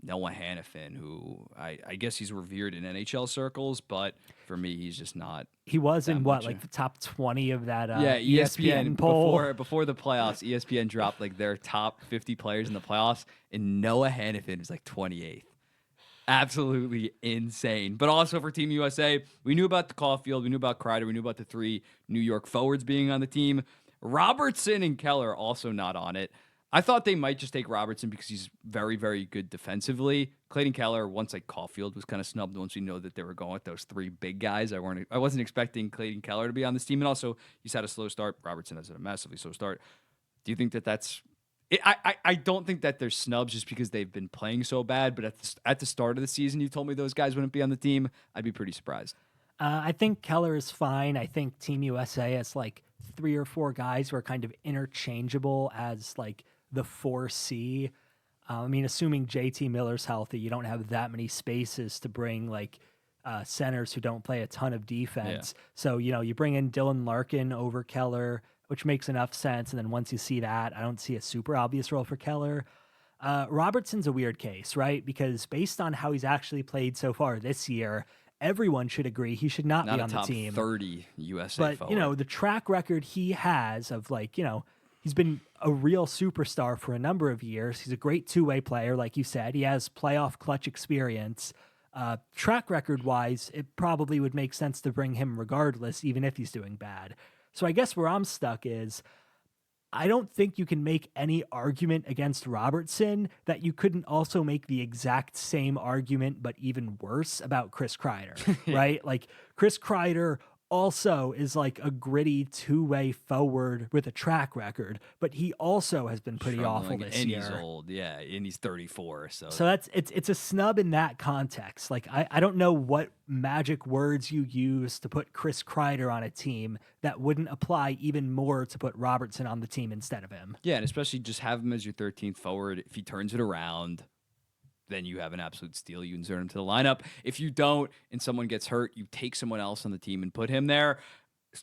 Noah Hannafin, who I guess he's revered in NHL circles, but for me, he's just not. He was in the top 20 of that ESPN poll. Before the playoffs, ESPN dropped like their top 50 players in the playoffs, and Noah Hannafin was like 28th. Absolutely insane. But also for Team USA, we knew about the Caulfield, we knew about Kreider, we knew about the three New York forwards being on the team. Robertson and Keller also not on it. I thought they might just take Robertson because he's very, very good defensively. Clayton Keller, once like Caulfield was kind of snubbed, once we know that they were going with those three big guys. I wasn't expecting Clayton Keller to be on this team. And also, he's had a slow start. Robertson has had a massively slow start. Do you think that that's... I don't think that they're snubs just because they've been playing so bad, but at the start of the season, you told me those guys wouldn't be on the team. I'd be pretty surprised. I think Keller is fine. I think Team USA has like 3 or 4 guys who are kind of interchangeable as like the 4C. Assuming JT Miller's healthy, you don't have that many spaces to bring like centers who don't play a ton of defense. Yeah. So, you bring in Dylan Larkin over Keller, which makes enough sense. And then once you see that, I don't see a super obvious role for Keller. Robertson's a weird case, right? Because based on how he's actually played so far this year, everyone should agree he should not be on the team. 30 USA But, forward. The track record he has of like, he's been a real superstar for a number of years. He's a great two-way player, like you said. He has playoff clutch experience. Track record-wise, it probably would make sense to bring him regardless, even if he's doing bad. So I guess where I'm stuck is I don't think you can make any argument against Robertson that you couldn't also make the exact same argument, but even worse about Chris Kreider, right? Like Chris Kreider also is like a gritty two-way forward with a track record, but he also has been pretty awful this year. And he's old, and he's 34. So that's it's a snub in that context. Like I don't know what magic words you use to put Chris Kreider on a team that wouldn't apply even more to put Robertson on the team instead of him. Yeah, and especially just have him as your 13th forward. If he turns it around, then you have an absolute steal. You insert him to the lineup. If you don't and someone gets hurt, you take someone else on the team and put him there.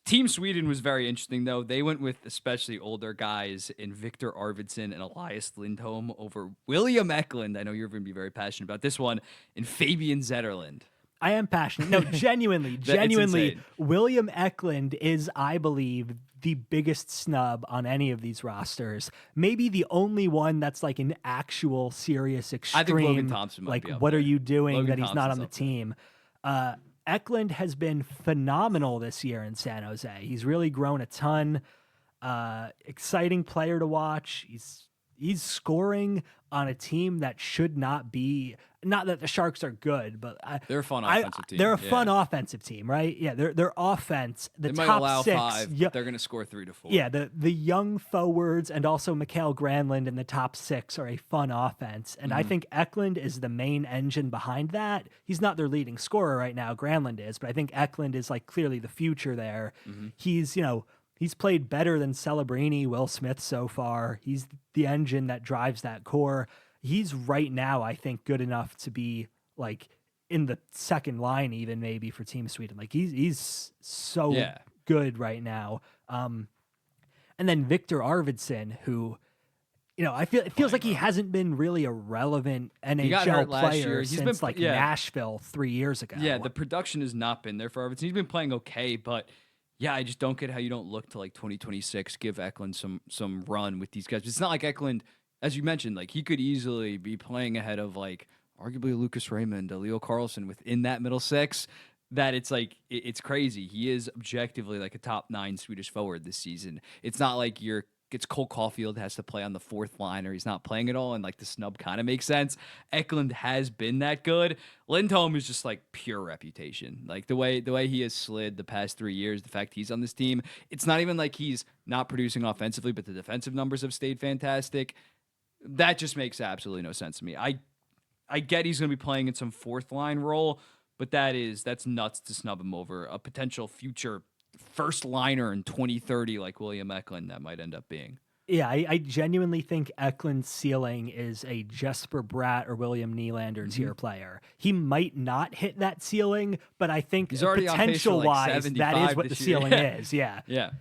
Team Sweden was very interesting, though. They went with especially older guys in Victor Arvidsson and Elias Lindholm over William Eklund. I know you're going to be very passionate about this one. And Fabian Zetterlund. I am passionate. No, genuinely. William Eklund is, I believe, the biggest snub on any of these rosters. Maybe the only one that's like an actual serious extreme. I think Logan Thompson might be up what there. Are you doing Logan that he's Thompson's not on the team? Eklund has been phenomenal this year in San Jose. He's really grown a ton. Exciting player to watch. He's scoring on a team that should not be. Not that the Sharks are good, but they're a fun offensive team. They're a fun offensive team, right? Yeah, their offense. The they top might allow 6, 5. But they're going to score 3 to 4. Yeah, the young forwards and also Mikael Granlund in the top 6 are a fun offense, and I think Eklund is the main engine behind that. He's not their leading scorer right now. Granlund is, but I think Eklund is like clearly the future there. He's He's played better than Celebrini, Will Smith so far. He's the engine that drives that core. he's right now, I think, good enough to be like in the second line, even maybe for Team Sweden. Like he's so good right now. And then Victor Arvidsson, who, it feels like he hasn't been really a relevant NHL player since Nashville 3 years ago. Yeah, the production has not been there for Arvidsson. He's been playing okay, but yeah, I just don't get how you don't look to like 2026, give Eklund some run with these guys. It's not like Eklund, as you mentioned, like he could easily be playing ahead of like arguably Lucas Raymond, Leo Carlsson within that middle six. That it's like it's crazy. He is objectively like a top 9 Swedish forward this season. It's not like it's Cole Caulfield has to play on the fourth line or he's not playing at all, and like the snub kind of makes sense. Eklund has been that good. Lindholm is just like pure reputation. Like the way he has slid the past 3 years, the fact he's on this team, it's not even like he's not producing offensively, but the defensive numbers have stayed fantastic. That just makes absolutely no sense to me. I get he's going to be playing in some fourth line role, but that's nuts to snub him over a potential future first liner in 2030 like William Eklund that might end up being. Yeah, I genuinely think Eklund's ceiling is a Jesper Bratt or William Nylander tier player. He might not hit that ceiling, but I think potential-wise, that is what the ceiling is. Yeah. Yeah.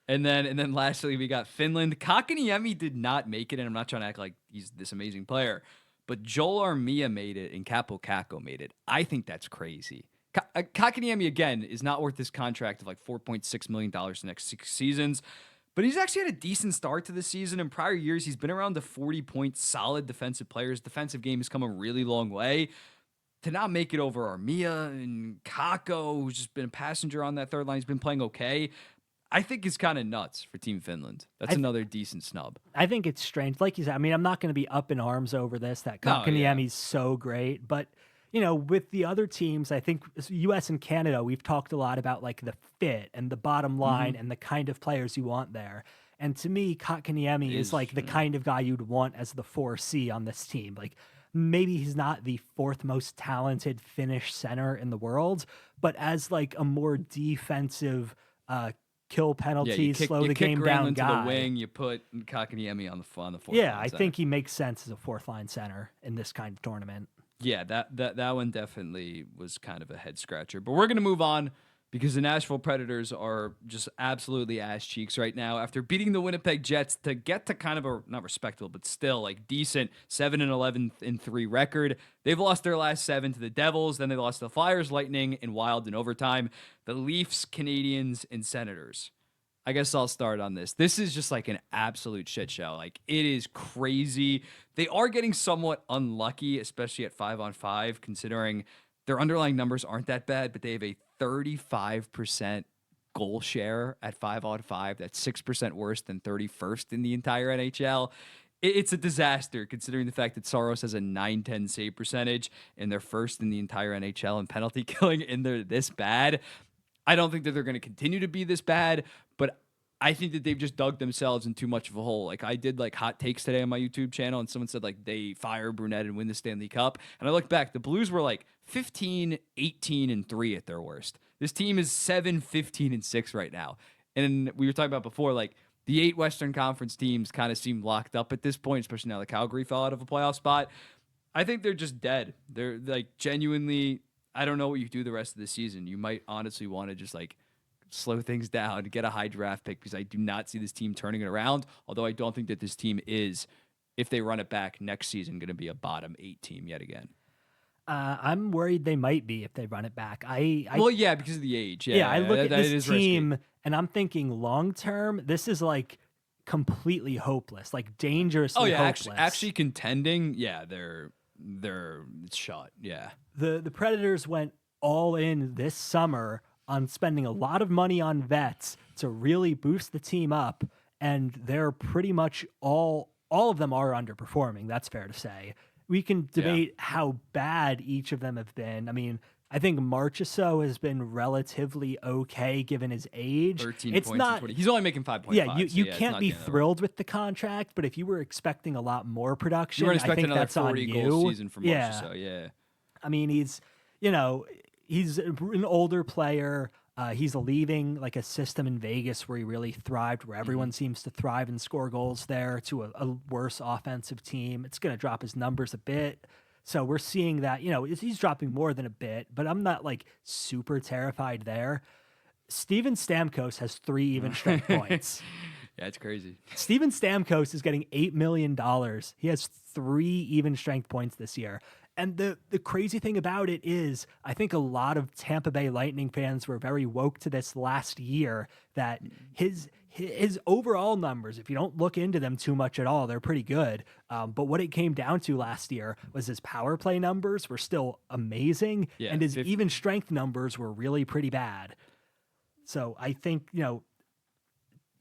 And then lastly, we got Finland. Kakaniemi did not make it, and I'm not trying to act like he's this amazing player, but Joel Armia made it and Capo Caco made it. I think that's crazy. Kakaniemi, again, is not worth this contract of like $4.6 million the next 6 seasons, but he's actually had a decent start to the season. In prior years, he's been around the 40-point solid defensive players. Defensive game has come a really long way. To not make it over Armia and Kako, who's just been a passenger on that third line, he's been playing okay. I think it's kind of nuts for Team Finland. That's another decent snub. I think it's strange. Like you said, I mean, I'm not going to be up in arms over this, that Kakaniemi's so great, but with the other teams, I think U.S. and Canada, we've talked a lot about like the fit and the bottom line and the kind of players you want there. And to me, Kakaniemi is like the kind of guy you'd want as the 4C on this team. Like maybe he's not the 4th most talented Finnish center in the world, but as like a more defensive kill penalties, slow the game down guy. To the wing, you put Kakaniemi on the 4th. Yeah, I think he makes sense as a 4th line center in this kind of tournament. Yeah, that one definitely was kind of a head scratcher. But we're going to move on because the Nashville Predators are just absolutely ass cheeks right now. After beating the Winnipeg Jets to get to kind of a, not respectable, but still like decent 7-11-3 record, they've lost their last 7 to the Devils. Then they lost to the Flyers, Lightning, and Wild in overtime. The Leafs, Canadiens, and Senators. I guess I'll start on this. This is just like an absolute shit show. Like, it is crazy. They are getting somewhat unlucky, especially at 5-on-5, considering their underlying numbers aren't that bad, but they have a 35% goal share at 5-on-5. That's 6% worse than 31st in the entire NHL. It's a disaster, considering the fact that Saros has a 9-10 save percentage, and they're first in the entire NHL in penalty killing, and they're this bad. I don't think that they're going to continue to be this bad, but I think that they've just dug themselves in too much of a hole. Like, I did like hot takes today on my YouTube channel, and someone said like they fire Brunette and win the Stanley Cup. And I look back, the Blues were like 15-18-3 at their worst. This team is 7-15-6 right now. And we were talking about before, like the 8 Western Conference teams kind of seem locked up at this point, especially now that Calgary fell out of a playoff spot. I think they're just dead. They're like genuinely, I don't know what you do the rest of the season. You might honestly want to just like slow things down, get a high draft pick, because I do not see this team turning it around. Although I don't think that this team is, if they run it back next season, going to be a bottom 8 team yet again. I'm worried they might be if they run it back. Well, yeah, because of the age. Yeah, I look at this team risky. And I'm thinking long term, this is like completely hopeless, like dangerously hopeless. Actually contending, yeah, they're it's shot. Yeah. The Predators went all in this summer on spending a lot of money on vets to really boost the team up, and they're pretty much all of them are underperforming. That's fair to say. We can debate how bad each of them have been. I mean, I think Marchessault has been relatively okay given his age. 13 points in 20. He's only making 5.5. Yeah, you can't be thrilled with the contract, but if you were expecting a lot more production, you were expecting I think that's another 40 goal season from Marchessault. Yeah. I mean, he's an older player. He's leaving like a system in Vegas where he really thrived, where everyone seems to thrive and score goals there, to a worse offensive team. It's going to drop his numbers a bit. So we're seeing that, he's dropping more than a bit, but I'm not like super terrified there. Steven Stamkos has 3 even strength points. Yeah, it's crazy. Steven Stamkos is getting $8 million. He has 3 even strength points this year. And the crazy thing about it is, I think a lot of Tampa Bay Lightning fans were very woke to this last year, that his overall numbers, if you don't look into them too much at all, they're pretty good. But what it came down to last year was his power play numbers were still amazing, and his even strength numbers were really pretty bad. So I think,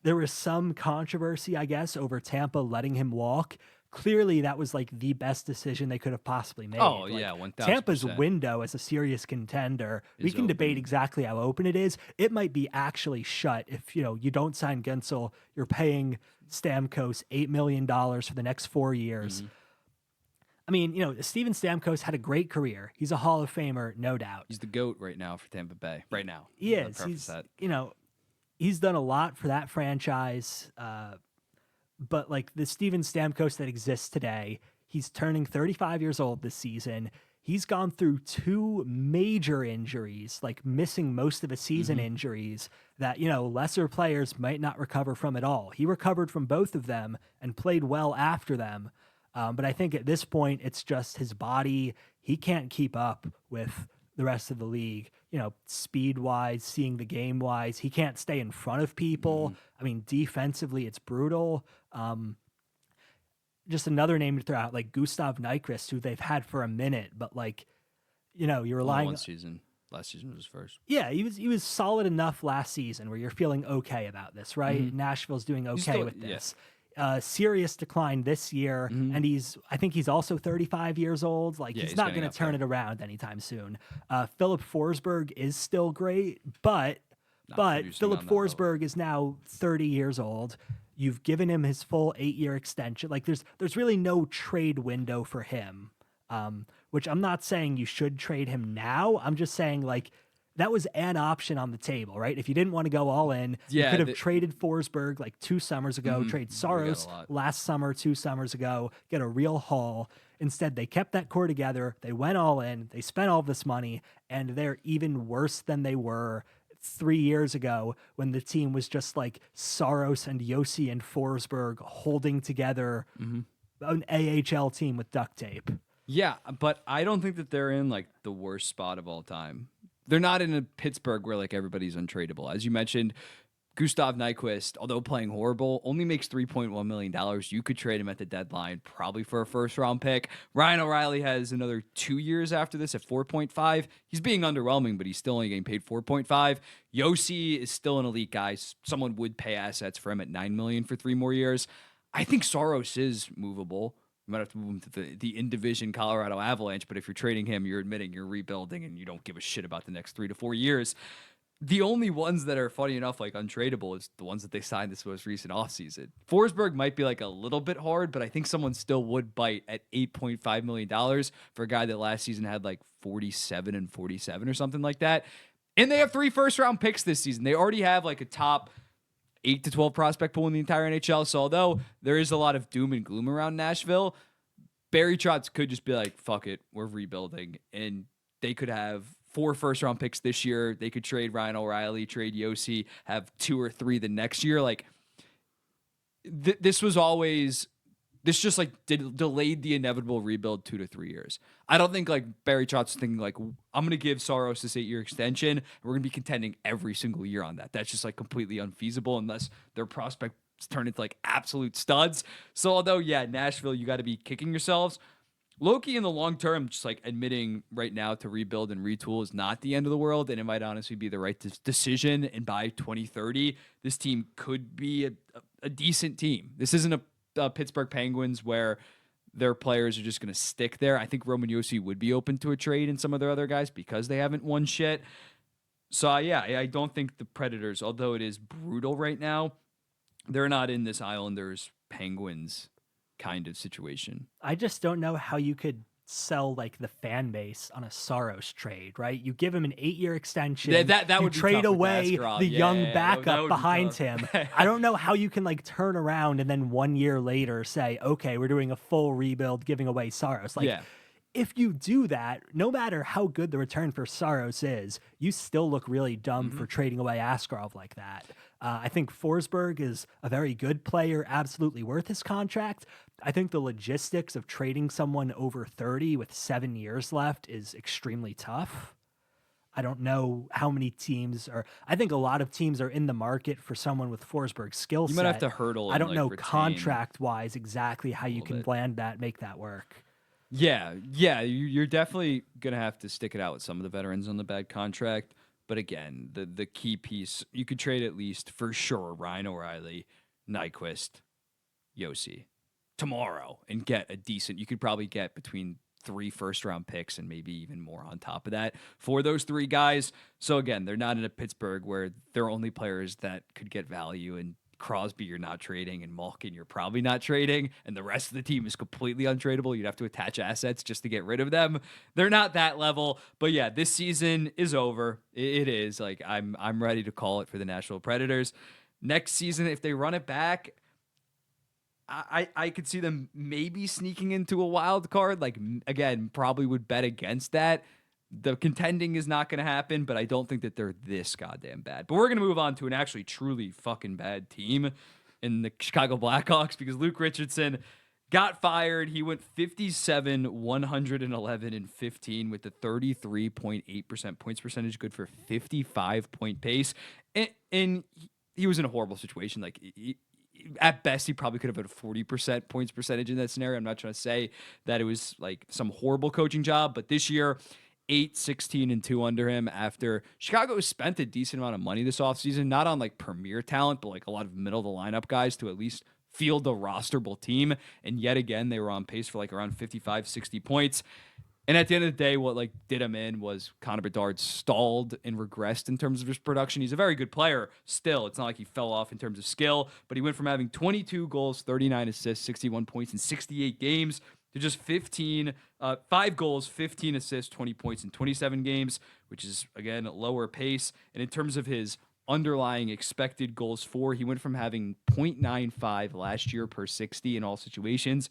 there was some controversy, I guess, over Tampa letting him walk. Clearly, that was like the best decision they could have possibly made. Oh, yeah, 1,000%. Tampa's window as a serious contender, we can debate exactly how open it is. It might be actually shut if, you don't sign Guentzel. You're paying Stamkos $8 million for the next 4 years. I mean, Steven Stamkos had a great career. He's a Hall of Famer, no doubt. He's the GOAT right now for Tampa Bay. Right now. He is. He's done a lot for that franchise. But like the Steven Stamkos that exists today, he's turning 35 years old this season. He's gone through 2 major injuries, like missing most of a season injuries that, lesser players might not recover from at all. He recovered from both of them and played well after them. But I think at this point, it's just his body. He can't keep up with the rest of the league, speed-wise, seeing the game-wise. He can't stay in front of people. I mean, defensively, it's brutal. Just another name to throw out, like Gustav Nyquist, who they've had for a minute, but like, you're relying on season. Last season was his first. Yeah, he was solid enough last season where you're feeling okay about this, right? Nashville's doing okay with this. Serious decline this year, and I think he's also 35 years old. Like, he's not going to turn it around anytime soon. Philip Forsberg is still great, but Philip Forsberg is now 30 years old. You've given him his full 8-year extension. Like, there's really no trade window for him, which I'm not saying you should trade him now. I'm just saying, like, that was an option on the table, right? If you didn't want to go all in, you could have traded Forsberg like 2 summers ago, trade Saros last summer, 2 summers ago, get a real haul. Instead, they kept that core together. They went all in. They spent all this money, and they're even worse than they were 3 years ago when the team was just like Saros and Yossi and Forsberg holding together an AHL team with duct tape. Yeah, but I don't think that they're in like the worst spot of all time. They're not in a Pittsburgh where like everybody's untradeable. As you mentioned, Gustav Nyquist, although playing horrible, only makes $3.1 million. You could trade him at the deadline, probably for a first-round pick. Ryan O'Reilly has another 2 years after this at 4.5. He's being underwhelming, but he's still only getting paid 4.5. Yossi is still an elite guy. Someone would pay assets for him at $9 million for 3 more years. I think Saros is movable. You might have to move him to the in-division Colorado Avalanche, but if you're trading him, you're admitting you're rebuilding and you don't give a shit about the next 3 to 4 years. The only ones that are, funny enough, like untradeable is the ones that they signed this most recent offseason. Forsberg might be like a little bit hard, but I think someone still would bite at $8.5 million for a guy that last season had like 47 and 47 or something like that. And they have 3 first-round picks this season. They already have like a top 8 to 12 prospect pool in the entire NHL. So although there is a lot of doom and gloom around Nashville, Barry Trotz could just be like, fuck it, we're rebuilding. And they could have 4 first-round picks this year. They could trade Ryan O'Reilly, trade Yossi, have 2 or 3 the next year. Like, this just like delayed the inevitable rebuild 2 to 3 years. I don't think like Barry Trotz thinking like, I'm going to give Saros this 8-year extension. And we're going to be contending every single year on that. That's just like completely unfeasible unless their prospects turn into like absolute studs. So although, yeah, Nashville, you got to be kicking yourselves. Loki in the long term, just like admitting right now to rebuild and retool is not the end of the world. And it might honestly be the right decision. And by 2030, this team could be a decent team. This isn't a Pittsburgh Penguins where their players are just going to stick there. I think Roman Josi would be open to a trade and some of their other guys because they haven't won shit. So yeah, I don't think the Predators, although it is brutal right now, they're not in this Islanders Penguins kind of situation. I just don't know how you could sell like the fan base on a Saros trade, right? You give him an 8-year extension. That you would be trade tough with away Askarov. the Yeah, young that backup would be behind tough. him. I don't know how you can like turn around and then 1 year later say, okay, we're doing a full rebuild, giving away Saros. Like, Yeah. if you do that, no matter how good the return for Saros is, you still look really dumb for trading away Askarov like that. I think Forsberg is a very good player, absolutely worth his contract. I think the logistics of trading someone over 30 with 7 years left is extremely tough. I don't know how many teams are. I think a lot of teams are in the market for someone with Forsberg's skill set. You might have to hurdle. I don't know retain contract-wise exactly how you can bit. land that, make that work. Yeah, you're definitely gonna have to stick it out with some of the veterans on the bad contract. But again, the key piece, you could trade at least for sure Ryan O'Reilly, Nyquist, Yossi tomorrow and get a decent. You could probably get between 3 first-round picks and maybe even more on top of that for those 3 guys. So again, they're not in a Pittsburgh where they're only players that could get value, and Crosby you're not trading, and Malkin you're probably not trading, and the rest of the team is completely untradeable. You'd have to attach assets just to get rid of them. They're not that level, but yeah, this season is over. It is. Like, I'm ready to call it for the Nashville Predators. Next season, if they run it back, I could see them maybe sneaking into a wild card. Like, again, probably would bet against that. The contending is not going to happen, but I don't think that they're this goddamn bad. But we're going to move on to an actually truly fucking bad team in the Chicago Blackhawks, because Luke Richardson got fired. He went 57, 111, and 15 with the 33.8% points percentage, good for 55-point pace. And he was in a horrible situation. Like, at best, he probably could have had a 40% points percentage in that scenario. I'm not trying to say that it was like some horrible coaching job, but this year, 8, 16, and 2 under him after Chicago spent a decent amount of money this offseason, not on like premier talent, but like a lot of middle of the lineup guys to at least field a rosterable team. And yet again, they were on pace for like around 55, 60 points. And at the end of the day, what like did him in was Connor Bedard stalled and regressed in terms of his production. He's a very good player still. It's not like he fell off in terms of skill, but he went from having 22 goals, 39 assists, 61 points in 68 games to just 5 goals, 15 assists, 20 points in 27 games, which is, again, a lower pace. And in terms of his underlying expected goals for, he went from having 0.95 last year per 60 in all situations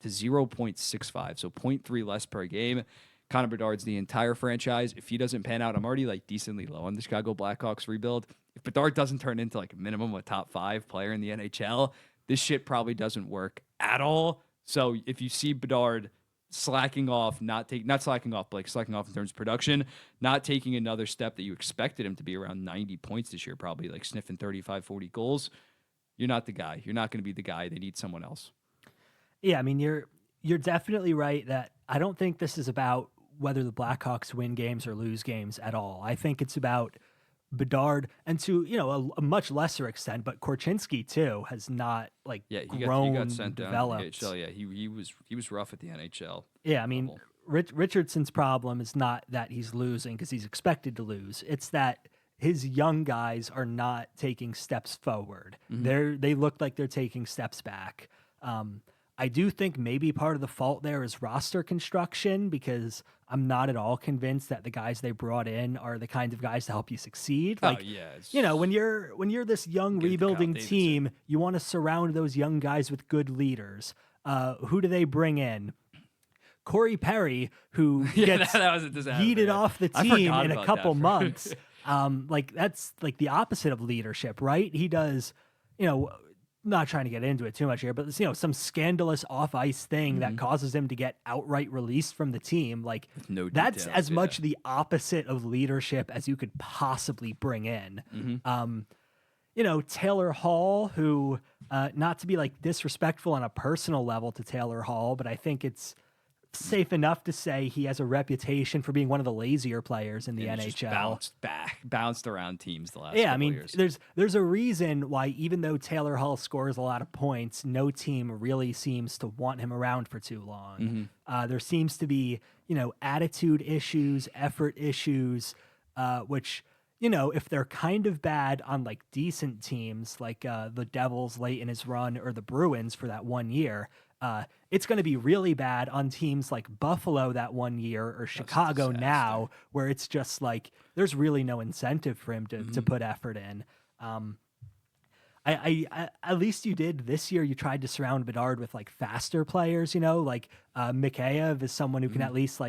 to 0.65, so 0.3 less per game. Connor Bedard's the entire franchise. If he doesn't pan out, I'm already like decently low on the Chicago Blackhawks rebuild. If Bedard doesn't turn into like a minimum of a top 5 player in the NHL, this shit probably doesn't work at all. So if you see Bedard slacking off, not slacking off, but like slacking off in terms of production, not taking another step that you expected him to be around 90 points this year, probably like sniffing 35, 40 goals, you're not the guy. You're not going to be the guy. They need someone else. Yeah, I mean, you're definitely right that I don't think this is about whether the Blackhawks win games or lose games at all. I think it's about Bedard, and to a much lesser extent, but Korchinski too has not like grown, he got sent developed. down to the NHL. He was rough at the NHL. Yeah, I mean, Richardson's problem is not that he's losing because he's expected to lose. It's that his young guys are not taking steps forward. They look like they're taking steps back. I do think maybe part of the fault there is roster construction, because I'm not at all convinced that the guys they brought in are the kinds of guys to help you succeed. Like, when you're this young rebuilding team, you want to surround those young guys with good leaders. Who do they bring in? Corey Perry, who gets yeeted off the team in a couple months. That's like the opposite of leadership, right? He does, not trying to get into it too much here, but some scandalous off-ice thing that causes him to get outright released from the team. Like, that's as much the opposite of leadership as you could possibly bring in. Taylor Hall, who, not to be like disrespectful on a personal level to Taylor Hall, but I think it's safe enough to say he has a reputation for being one of the lazier players in the NHL. Just bounced around teams the last years. There's a reason why, even though Taylor Hall scores a lot of points, no team really seems to want him around for too long. There seems to be, attitude issues, effort issues, which, if they're kind of bad on like decent teams, like the Devils late in his run or the Bruins for that 1 year, It's going to be really bad on teams like Buffalo that one year or Chicago now, where it's just like there's really no incentive for him to put effort in. I at least you did this year. You tried to surround Bedard with like faster players, like Mikheyev is someone who can at least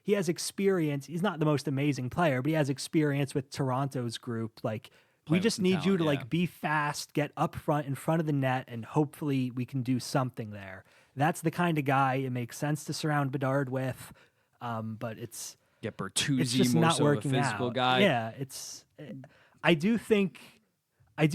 he has experience. He's not the most amazing player, but he has experience with Toronto's group. Like we just need you to like be fast, get up front in front of the net, and hopefully we can do something there. That's the kind of guy it makes sense to surround Bedard with. But it's Bertuzzi just more not so working a physical out. guy. Yeah, I do think, I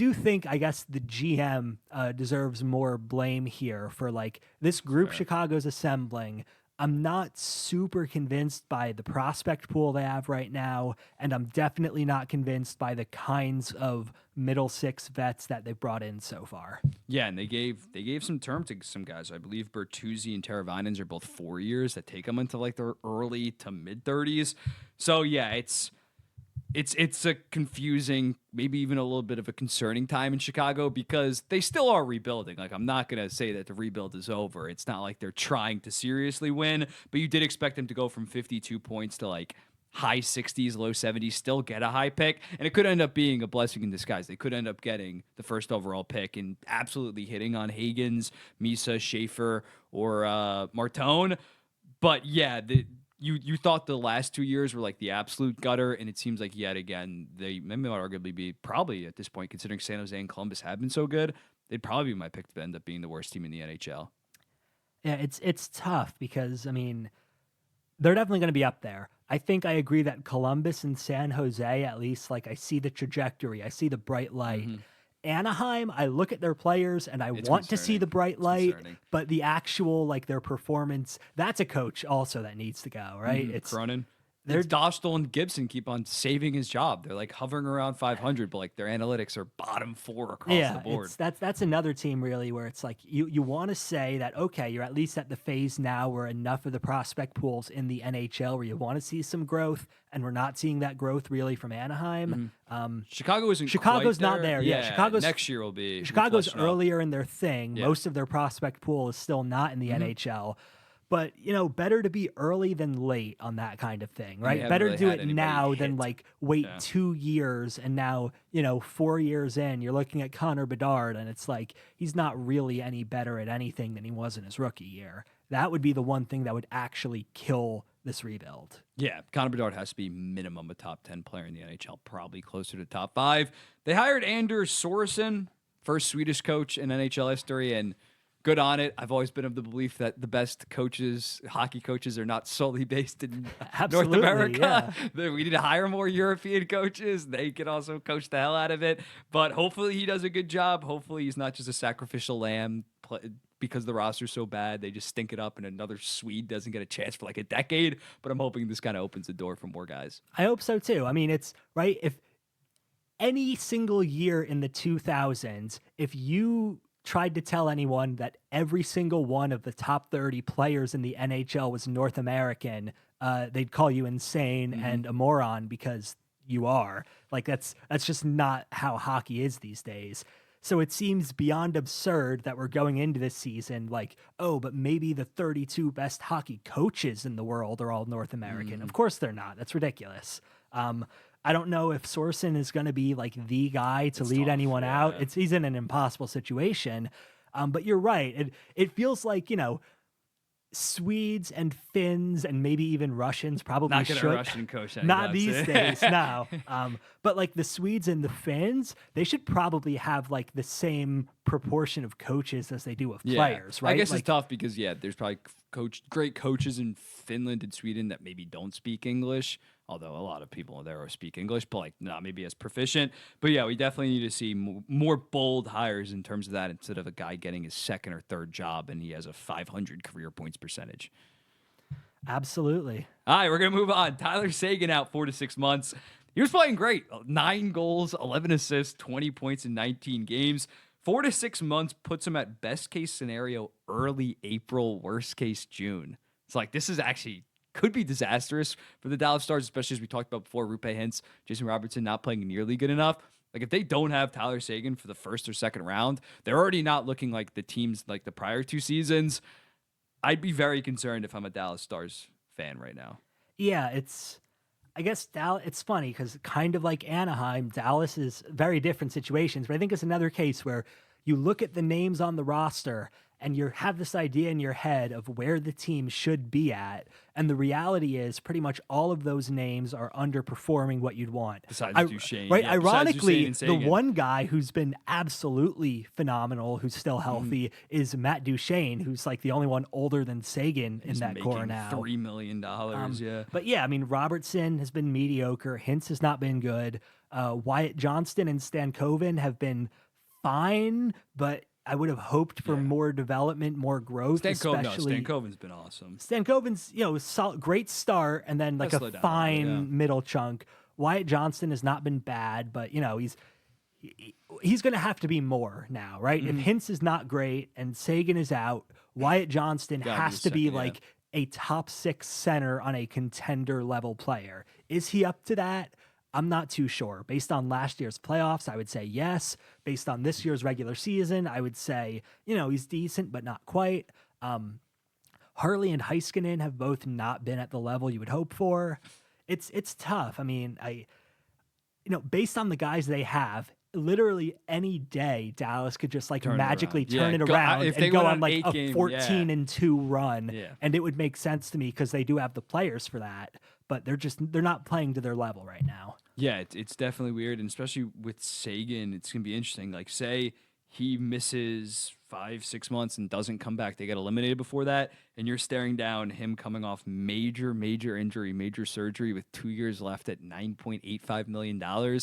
guess the GM deserves more blame here for like this group Chicago's assembling. I'm not super convinced by the prospect pool they have right now, and I'm definitely not convinced by the kinds of middle six vets that they've brought in so far. Yeah, and they gave some term to some guys. I believe Bertuzzi and Teravainens are both 4 years that take them into like their early to mid 30s. So yeah, it's a confusing, maybe even a little bit of a concerning time in Chicago because they still are rebuilding. Like, I'm not going to say that the rebuild is over. It's not like they're trying to seriously win, but you did expect them to go from 52 points to like high 60s, low 70s, still get a high pick. And it could end up being a blessing in disguise. They could end up getting the first overall pick and absolutely hitting on Hagens, Misa, Schaefer, or Martone. But yeah, You thought the last 2 years were like the absolute gutter, and it seems like yet again they might arguably be probably at this point, considering San Jose and Columbus have been so good, they'd probably be my pick to end up being the worst team in the NHL. Yeah, it's tough because I mean they're definitely going to be up there. I think I agree that Columbus and San Jose, at least, like I see the trajectory, I see the bright light. Anaheim, I look at their players and I want to see the bright light, but the actual, like their performance, that's a coach also that needs to go, right? It's Cronin. It's Dostal and Gibson keep on saving his job. They're like hovering around 500, but like their analytics are bottom 4 across the board. That's another team really where it's like you want to say that, okay, you're at least at the phase now where enough of the prospect pools in the NHL where you want to see some growth, and we're not seeing that growth really from Anaheim. Chicago's not there. Yeah, Chicago's next year will be. Chicago's earlier in their thing. Yeah. Most of their prospect pool is still not in the NHL. But, better to be early than late on that kind of thing, right? Better really do it now than like wait 2 years and now, 4 years in, you're looking at Connor Bedard and it's like he's not really any better at anything than he was in his rookie year. That would be the one thing that would actually kill this rebuild. Yeah, Connor Bedard has to be minimum a top 10 player in the NHL, probably closer to top 5. They hired Anders Sorensen, first Swedish coach in NHL history, and good on it. I've always been of the belief that the best coaches, hockey coaches, are not solely based in North America. Yeah. We need to hire more European coaches. They can also coach the hell out of it. But hopefully he does a good job. Hopefully he's not just a sacrificial lamb because the roster's so bad. They just stink it up and another Swede doesn't get a chance for like a decade. But I'm hoping this kind of opens the door for more guys. I hope so too. I mean, it's right. If any single year in the 2000s, if you tried to tell anyone that every single one of the top 30 players in the NHL was North American, they'd call you insane and a moron because you are. Like that's just not how hockey is these days. So it seems beyond absurd that we're going into this season like, oh, but maybe the 32 best hockey coaches in the world are all North American. Of course they're not. That's ridiculous. I don't know if Sorensen is going to be like the guy to lead anyone out. He's in an impossible situation. But you're right. It feels like, Swedes and Finns and maybe even Russians probably not should. Not a Russian coach. Not these days, no. But like the Swedes and the Finns, they should probably have like the same proportion of coaches as they do of players, right? I guess it's tough because, there's probably great coaches in Finland and Sweden that maybe don't speak English, although a lot of people there speak English, but like not maybe as proficient. But yeah, we definitely need to see more bold hires in terms of that instead of a guy getting his second or third job and he has a 500 career points percentage. Absolutely. All right, we're going to move on. Tyler Seguin out 4 to 6 months. He was playing great. 9 goals, 11 assists, 20 points in 19 games. 4 to 6 months puts him at best case scenario early April, worst case June. It's like this is actually could be disastrous for the Dallas Stars, especially as we talked about before. Roope Hintz, Jason Robertson not playing nearly good enough. Like, if they don't have Tyler Seguin for the first or second round, they're already not looking like the teams like the prior 2 seasons. I'd be very concerned if I'm a Dallas Stars fan right now. Yeah, I guess it's funny because kind of like Anaheim, Dallas is very different situations. But I think it's another case where you look at the names on the roster and you have this idea in your head of where the team should be at. And the reality is pretty much all of those names are underperforming what you'd want. Besides Duchesne. Right? Yeah, Ironically, Duchesne the one guy who's been absolutely phenomenal, who's still healthy, is Matt Duchesne, who's like the only one older than Seguin in that core now. $3 million, yeah. But yeah, I mean, Robertson has been mediocre. Hintz has not been good. Wyatt Johnston and Stankoven have been fine, but I would have hoped for more development, more growth. Stankoven's been awesome. Stankoven's, great start, and then like a fine middle chunk. Wyatt Johnston has not been bad, but he's going to have to be more now, right? If Hintz is not great and Seguin is out, Wyatt Johnston has to be like a top 6 center on a contender level player. Is he up to that? I'm not too sure. Based on last year's playoffs, I would say yes. Based on this year's regular season, I would say, he's decent, but not quite. Harley and Heiskanen have both not been at the level you would hope for. It's tough. I mean, based on the guys they have, literally any day Dallas could just magically turn it around and go on like a 14-2 run. Yeah. And it would make sense to me because they do have the players for that. But they're not playing to their level right now. Yeah, it's definitely weird, and especially with Seguin, it's gonna be interesting. Like, say he misses 5-6 months and doesn't come back, they get eliminated before that, and you're staring down him coming off major injury, major surgery with 2 years left at $9.85 million.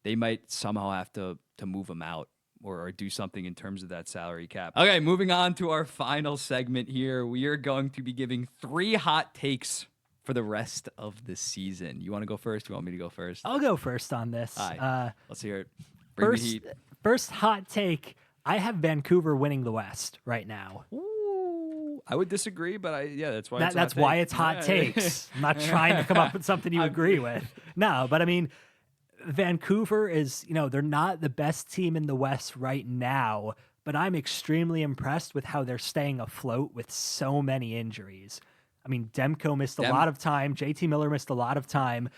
They might somehow have to move him out or do something in terms of that salary cap. Okay, moving on to our final segment here. We are going to be giving 3 hot takes for the rest of the season. You want to go first? You want me to go first? I'll go first on this. All right. Let's hear it. Bring the heat. First hot take. I have Vancouver winning the West right now. Ooh, I would disagree, but that's why. That's why it's hot takes. I'm not trying to come up with something you agree with. No, but I mean, Vancouver is, they're not the best team in the West right now, but I'm extremely impressed with how they're staying afloat with so many injuries. I mean, Demko missed a lot of time. JT Miller missed a lot of time.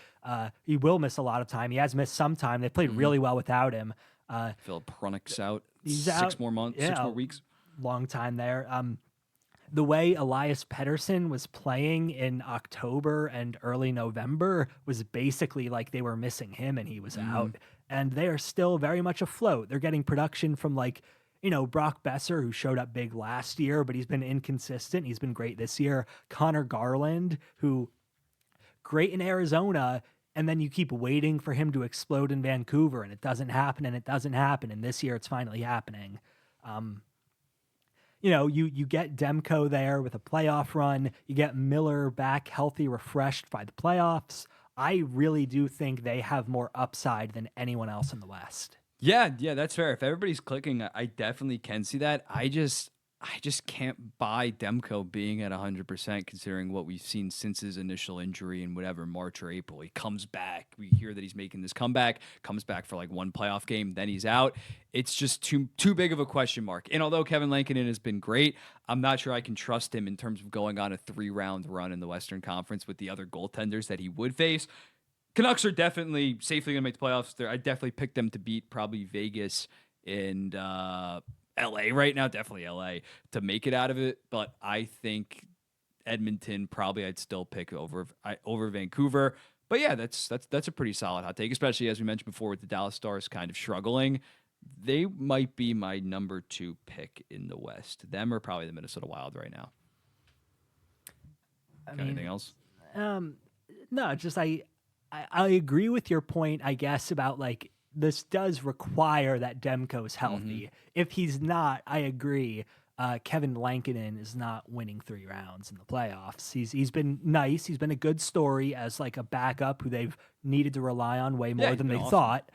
He will miss a lot of time. He has missed some time. They played really well without him. Philip Hronek's out. He's 6 more months, 6 more weeks. Long time there. The way Elias Pettersson was playing in October and early November was basically like they were missing him and he was out. And they are still very much afloat. They're getting production from Brock Besser, who showed up big last year, but he's been inconsistent. He's been great this year. Connor Garland, who great in Arizona, and then you keep waiting for him to explode in Vancouver, and it doesn't happen, and it doesn't happen. And this year, it's finally happening. You get Demko there with a playoff run. You get Miller back healthy, refreshed by the playoffs. I really do think they have more upside than anyone else in the West. Yeah, that's fair. If everybody's clicking, I definitely can see that. I just can't buy Demko being at 100% considering what we've seen since his initial injury in whatever March or April. He comes back. We hear that he's making this comeback, comes back for like one playoff game, then he's out. It's just too big of a question mark. And although Kevin Lankinen has been great, I'm not sure I can trust him in terms of going on a 3-round run in the Western Conference with the other goaltenders that he would face. Canucks are definitely safely going to make the playoffs. I definitely picked them to beat probably Vegas and LA right now, definitely LA, to make it out of it. But I think Edmonton probably I'd still pick over Vancouver. But yeah, that's a pretty solid hot take, especially as we mentioned before with the Dallas Stars kind of struggling. They might be my number 2 pick in the West. Them or probably the Minnesota Wild right now. Anything else? No, just I agree with your point, I guess, about this does require that Demko's healthy. If he's not, I agree. Kevin Lankinen is not winning 3 rounds in the playoffs. He's been nice. He's been a good story as a backup who they've needed to rely on way more than they thought.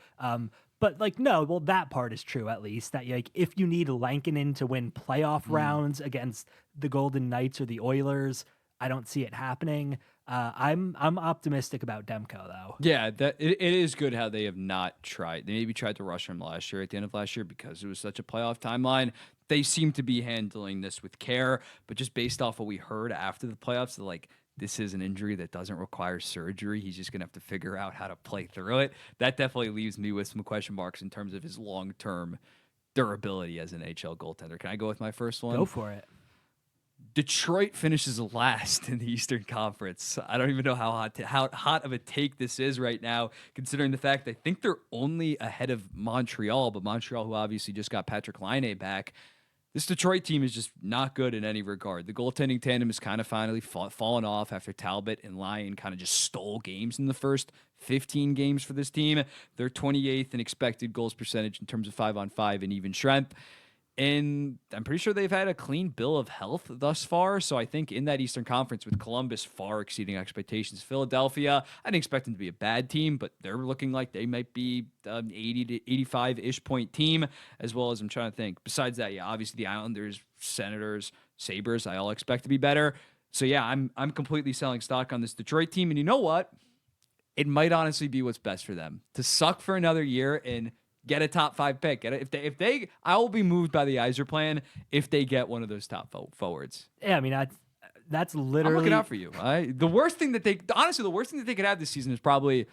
But that part is true at least. That if you need Lankinen to win playoff rounds against the Golden Knights or the Oilers, I don't see it happening. I'm optimistic about Demko though. Yeah, that it is good how they have not tried. They maybe tried to rush him last year at the end of last year because it was such a playoff timeline. They seem to be handling this with care, but just based off what we heard after the playoffs, like this is an injury that doesn't require surgery. He's just gonna have to figure out how to play through it. That definitely leaves me with some question marks in terms of his long-term durability as an HL goaltender. Can I go with my first one? Go for it. Detroit finishes last in the Eastern Conference. I don't even know how hot of a take this is right now, considering the fact I think they're only ahead of Montreal, but Montreal, who obviously just got Patrick Laine back, this Detroit team is just not good in any regard. The goaltending tandem has kind of finally fallen off after Talbot and Lyon kind of just stole games in the first 15 games for this team. They're 28th in expected goals percentage in terms of 5-on-5 and even strength. And I'm pretty sure they've had a clean bill of health thus far. So I think in that Eastern Conference with Columbus far exceeding expectations, Philadelphia, I didn't expect them to be a bad team, but they're looking like they might be an 80 to 85-ish point team, as well as I'm trying to think. Besides that, yeah, obviously the Islanders, Senators, Sabres, I all expect to be better. So yeah, I'm completely selling stock on this Detroit team. And you know what? It might honestly be what's best for them to suck for another year and get a top 5 pick. If they, I will be moved by the Iser plan if they get one of those top forwards. Yeah, I mean that's literally. I'm looking out for you. The worst thing that they could have this season is probably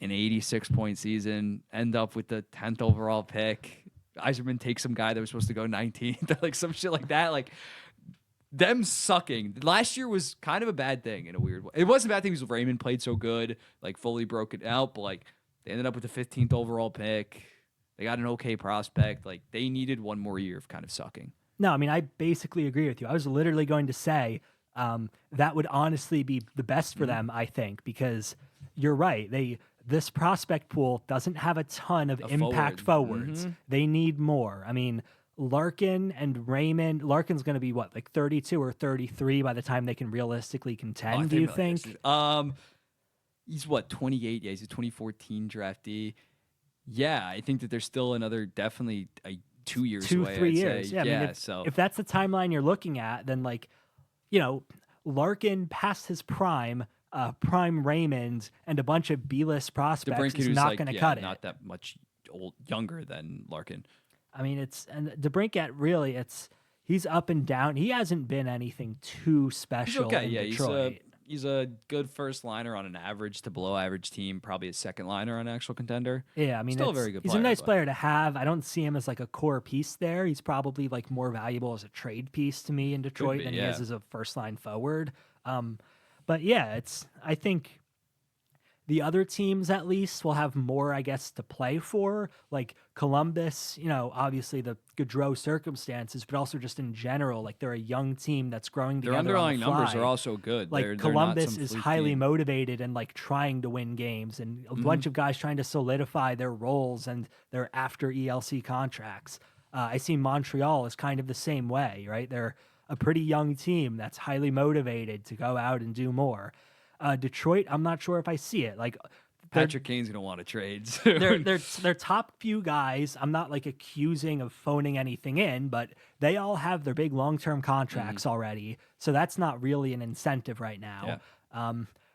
an 86-point season, end up with the 10th overall pick. Iserman takes some guy that was supposed to go 19th, like some shit like that. Like them sucking. Last year was kind of a bad thing in a weird way. It wasn't a bad thing because Raymond played so good, like fully broke it out, but like. They ended up with the 15th overall pick. They got an okay prospect. Like, they needed one more year of kind of sucking. No, I mean, I basically agree with you. I was literally going to say that would honestly be the best for them, I think, because you're right. This prospect pool doesn't have a ton of impact forwards. They need more. I mean, Larkin and Raymond. Larkin's going to be, what, like 32 or 33 by the time they can realistically contend, do you think? He's what, 28? Yeah, he's a 2014 draftee. Yeah, I think that there's still another definitely 2 years away. 3 years. Yeah, I mean, so if that's the timeline you're looking at, then like, you know, Larkin past his prime, prime Raymond, and a bunch of B-list prospects is not going to cut it. Not that much younger than Larkin. I mean, and DeBrincat really, he's up and down. He hasn't been anything too special. He's okay. In Yeah, Detroit. He's a good first liner on an average to below average team, probably a second liner on an actual contender. Yeah, I mean, still a very good player. He's a nice player to have. I don't see him as like a core piece there. He's probably like more valuable as a trade piece to me in Detroit than he is as a first line forward. But yeah, I think the other teams at least will have more, I guess, to play for. Like Columbus, you know, obviously the Gaudreau circumstances, but also just in general, like they're a young team that's growing together. Their underlying on the fly. numbers are also good. Like Columbus is highly motivated and like trying to win games, and a bunch of guys trying to solidify their roles and their after ELC contracts. I see Montreal is kind of the same way, right? They're a pretty young team that's highly motivated to go out and do more. Detroit, I'm not sure if I see it. Like Patrick Kane's gonna want to trade soon. Their top few guys. I'm not like accusing of phoning anything in, but they all have their big long-term contracts already, so that's not really an incentive right now. Yeah.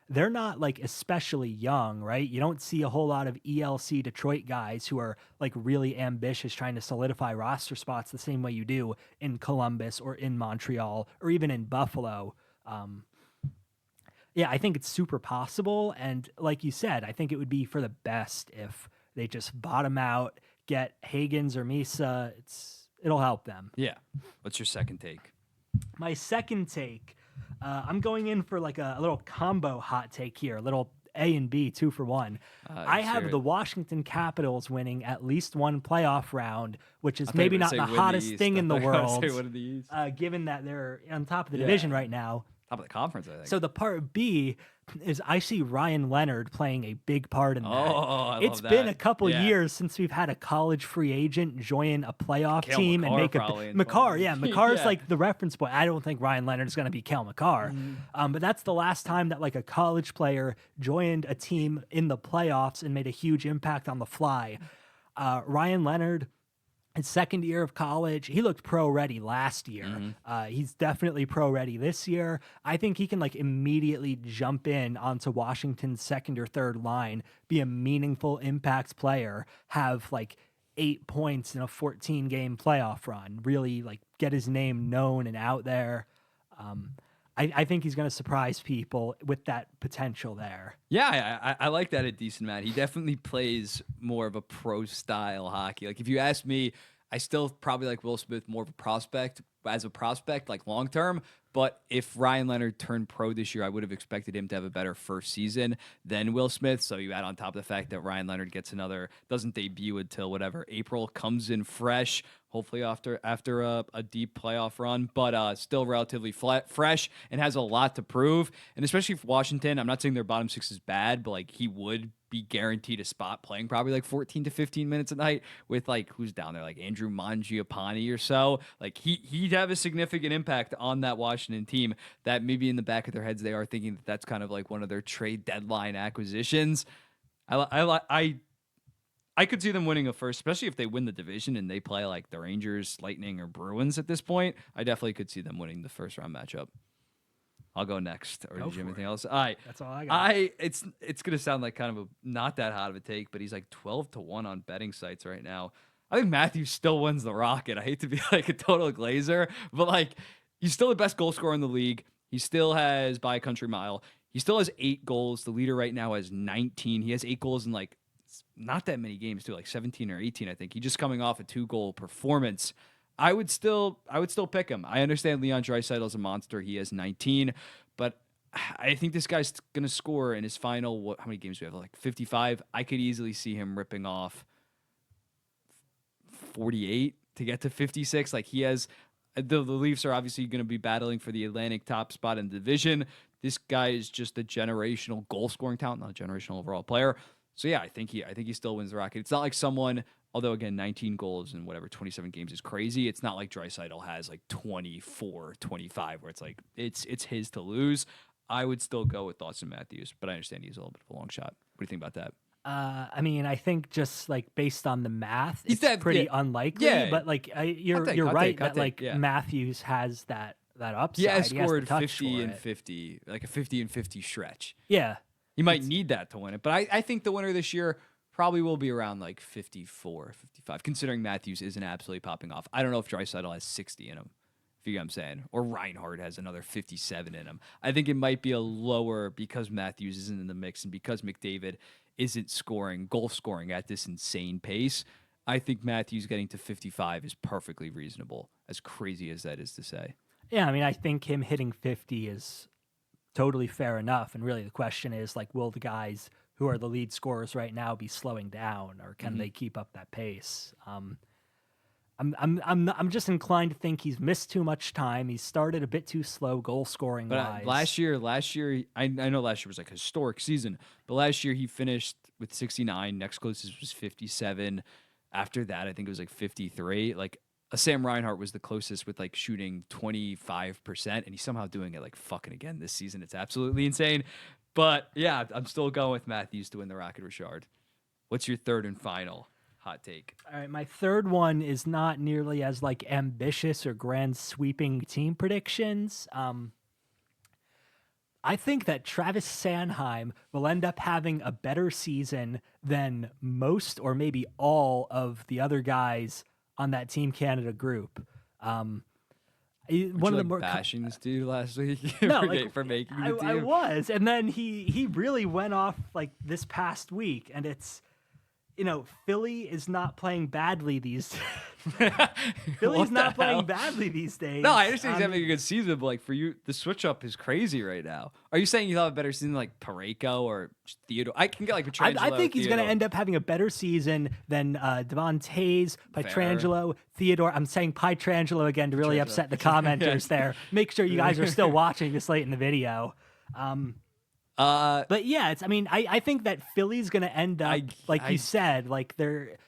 They're not like especially young, right? You don't see a whole lot of ELC Detroit guys who are like really ambitious trying to solidify roster spots the same way you do in Columbus or in Montreal or even in Buffalo. Yeah, I think it's super possible. And like you said, I think it would be for the best if they just bottom out, get Higgins or Misa. It'll help them. Yeah. What's your second take? My second take, I'm going in for like a little combo hot take here, a little A and B, 2 for 1. I have the Washington Capitals winning at least one playoff round, which is maybe not the hottest thing in the world, given that they're on top of the division right now. Top of the conference, I think. So the part B is I see Ryan Leonard playing a big part in that. It's been a couple years since we've had a college free agent join a playoff team and make Makar. Yeah, Makar's like the reference point. I don't think Ryan Leonard is going to be Kel Makar, but that's the last time that like a college player joined a team in the playoffs and made a huge impact on the fly. Ryan Leonard his second year of college. He looked pro ready last year. He's definitely pro ready this year. I think he can like immediately jump in onto Washington's second or third line, be a meaningful impact player, have like 8 points in a 14-game playoff run, really like get his name known and out there. I think he's going to surprise people with that potential there. Yeah, I like that a decent amount. He definitely plays more of a pro style hockey. Like if you ask me, I still probably like Will Smith more of a prospect like long term. But if Ryan Leonard turned pro this year, I would have expected him to have a better first season than Will Smith. So you add on top of the fact that Ryan Leonard doesn't debut until whatever April, comes in fresh, hopefully after a deep playoff run, but still relatively fresh and has a lot to prove. And especially for Washington, I'm not saying their bottom six is bad, but like he would be guaranteed a spot playing probably like 14 to 15 minutes a night with like who's down there, like Andrew Mangiapane or so. Like he'd have a significant impact on that Washington team that maybe in the back of their heads they are thinking that that's kind of like one of their trade deadline acquisitions. I could see them winning a first, especially if they win the division and they play like the Rangers, Lightning, or Bruins at this point. I definitely could see them winning the first round matchup. I'll go next. Or did you have anything else? All right. That's all I got. It's gonna sound like kind of a not that hot of a take, but he's like 12-1 on betting sites right now. I think Matthews still wins the Rocket. I hate to be like a total glazer, but like he's still the best goal scorer in the league. He still has by a country mile. He still has 8 goals. The leader right now has 19. He has 8 goals in like not that many games too, like 17 or 18. I think he's just coming off a 2-goal performance. I would still pick him. I understand Leon Draisaitl's a monster. He has 19, but I think this guy's going to score in his final, how many games do we have? Like 55. I could easily see him ripping off 48 to get to 56. Like he has, the Leafs are obviously going to be battling for the Atlantic top spot in the division. This guy is just a generational goal scoring talent, not a generational overall player. So yeah, I think he still wins the Rocket. It's not like someone, although again, 19 goals in 27 games is crazy. It's not like Draisaitl has like 24, 25 where it's like it's his to lose. I would still go with Auston Matthews, but I understand he's a little bit of a long shot. What do you think about that? I mean, I think just like based on the math, it's pretty unlikely. Yeah, but like you're right that like Matthews has that upside. Yeah, scored 50 and 50, like a 50 and 50 stretch. Yeah. You might need that to win it, but I think the winner this year probably will be around like 54, 55, considering Matthews isn't absolutely popping off. I don't know if Draisaitl has 60 in him, if you get what I'm saying, or Reinhart has another 57 in him. I think it might be a lower because Matthews isn't in the mix and because McDavid isn't goal scoring at this insane pace. I think Matthews getting to 55 is perfectly reasonable, as crazy as that is to say. Yeah, I mean, I think him hitting 50 is totally fair enough. And really the question is like, will the guys who are the lead scorers right now be slowing down, or can they keep up that pace? I'm just inclined to think he's missed too much time. He started a bit too slow goal scoring wise. But last year, I know last year was like a historic season, but last year he finished with 69. Next closest was 57. After that, I think it was like 53. Like Sam Reinhart was the closest with like shooting 25%, and he's somehow doing it like fucking again this season. It's absolutely insane. But yeah, I'm still going with Matthews to win the Rocket. Richard, what's your third and final hot take? All right, my third one is not nearly as like ambitious or grand sweeping team predictions. I think that Travis Sanheim will end up having a better season than most or maybe all of the other guys on that Team Canada group. One of the more bashing this dude last week for making the team. I was, and then he really went off like this past week, and it's, you know, Philly is not playing badly these Philly's not playing badly these days. No, I understand he's having a good season, but like for you, the switch up is crazy right now. Are you saying you'll have a better season like Parayko or Theodore? I can get like Pietrangelo. I think he's going to end up having a better season than Devon Tays, Pietrangelo, Theodore. I'm saying Pietrangelo again to really upset the commenters there. Make sure you guys are still watching this late in the video. But yeah, I think that Philly's going to end up, you said, like they're,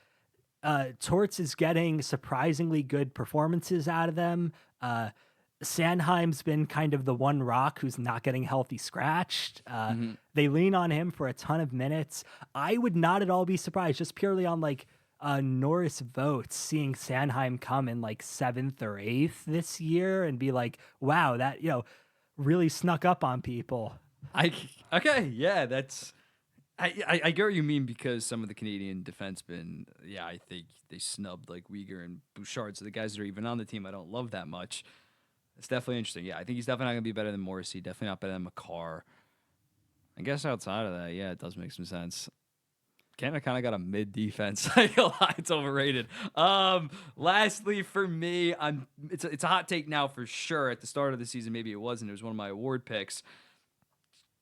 Torts is getting surprisingly good performances out of them. Sanheim's been kind of the one rock who's not getting healthy scratched. They lean on him for a ton of minutes. I would not at all be surprised, just purely on like Norris votes, seeing Sanheim come in like 7th or 8th this year and be like, wow, that, really snuck up on people. Okay, yeah, that's I get what you mean, because some of the Canadian defensemen, yeah, I think they snubbed like Uyghur and Bouchard, so the guys that are even on the team I don't love that much. It's definitely interesting. Yeah, I think he's definitely not going to be better than Morrissey, definitely not better than McCarr. I guess outside of that, yeah, it does make some sense. Canada kind of got a mid defense. It's overrated. Lastly, for me, it's a hot take now for sure. At the start of the season, maybe it wasn't. It was one of my award picks.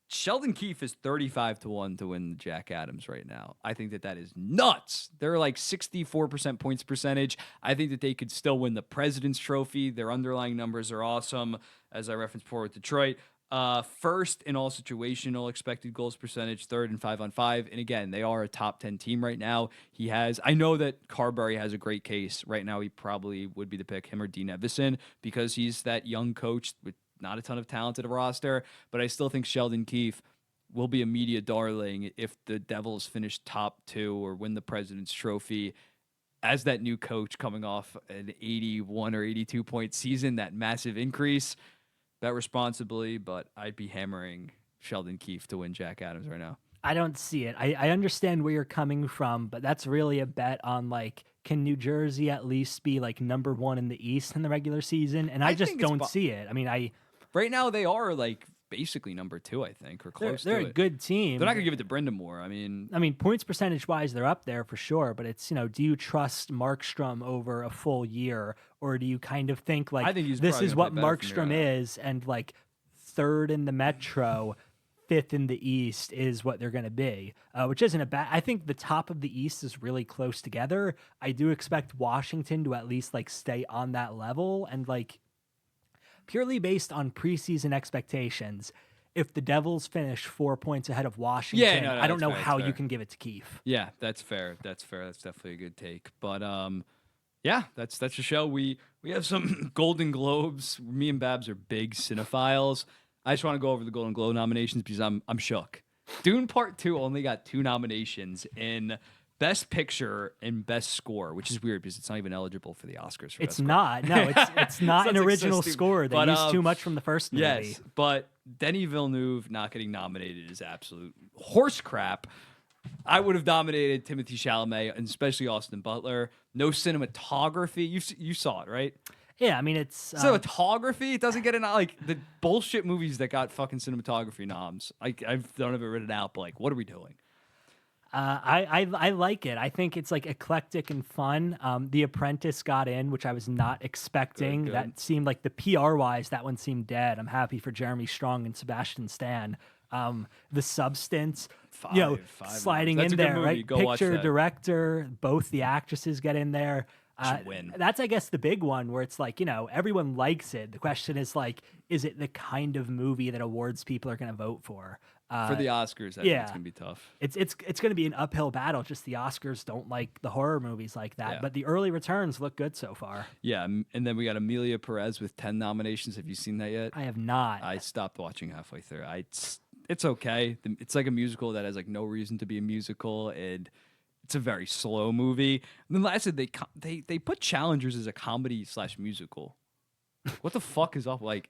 Sheldon Keefe is 35-1 to win the Jack Adams right now. I think that is nuts. They're like 64% points percentage. I think that they could still win the President's Trophy. Their underlying numbers are awesome, as I referenced before with Detroit. First in all situational expected goals percentage, third in 5-on-5. And again, they are a top 10 team right now. I know that Carberry has a great case. Right now, he probably would be the pick, him or Dean Evison, because he's that young coach with not a ton of talent at a roster, but I still think Sheldon Keefe will be a media darling if the Devils finish top 2 or win the President's Trophy as that new coach coming off an 81 or 82 point season, that massive increase. Bet responsibly, but I'd be hammering Sheldon Keefe to win Jack Adams right now. I don't see it. I understand where you're coming from, but that's really a bet on like, can New Jersey at least be like number 1 in the East in the regular season? And I just don't see it. I mean, right now they are like basically number 2, I think, or close to it. They're a good team. They're not gonna give it to Brindamore. I mean, points percentage wise, they're up there for sure. But it's, do you trust Markstrom over a full year, or do you kind of think like, this is what Markstrom is, and like 3rd in the Metro, 5th in the East is what they're going to be, which isn't a bad. I think the top of the East is really close together. I do expect Washington to at least like stay on that level, and like, purely based on preseason expectations, if the Devils finish 4 points ahead of Washington, I don't know how you can give it to Keefe. Yeah, that's fair. That's definitely a good take. But yeah, that's the show. We have some Golden Globes. Me and Babs are big cinephiles. I just want to go over the Golden Globe nominations because I'm shook. Dune Part 2 only got 2 nominations in Best Picture and Best Score, which is weird because it's not even eligible for the Oscars. For it's not. No, it's not an original score. They used too much from the first movie. Yes, but Denis Villeneuve not getting nominated is absolute horse crap. I would have nominated Timothée Chalamet and especially Austin Butler. No cinematography. You saw it, right? Yeah, I mean, it's cinematography. It doesn't get like the bullshit movies that got fucking cinematography noms. I don't have it written out, but like, what are we doing? I like it. I think it's like eclectic and fun. The Apprentice got in, which I was not expecting. Good. That seemed like the PR wise, that one seemed dead. I'm happy for Jeremy Strong and Sebastian Stan. The Substance, sliding in there, right? Picture, director, both the actresses get in there. That's, I guess, the big one where it's like, everyone likes it. The question is like, is it the kind of movie that awards people are going to vote for? For the Oscars, I think it's going to be tough. It's going to be an uphill battle. Just the Oscars don't like the horror movies like that. Yeah. But the early returns look good so far. Yeah, and then we got Amelia Perez with 10 nominations. Have you seen that yet? I have not. I stopped watching halfway through. It's okay. It's like a musical that has like no reason to be a musical, and it's a very slow movie. And then lastly, they put Challengers as a comedy/musical. What the fuck is up? Like,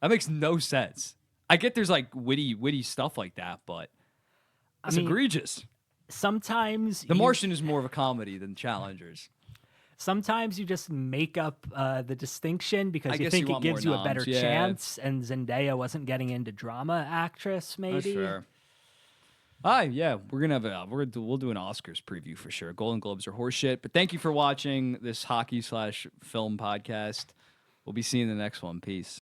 that makes no sense. I get there's like witty stuff like that, but it's egregious. Sometimes The Martian is more of a comedy than Challengers. Sometimes you just make up the distinction because you think it gives you a better chance, and Zendaya wasn't getting into drama actress, maybe. That's fair. Yeah, we'll do an Oscars preview for sure. Golden Globes are horseshit, but thank you for watching this hockey/film podcast. We'll be seeing the next one. Peace.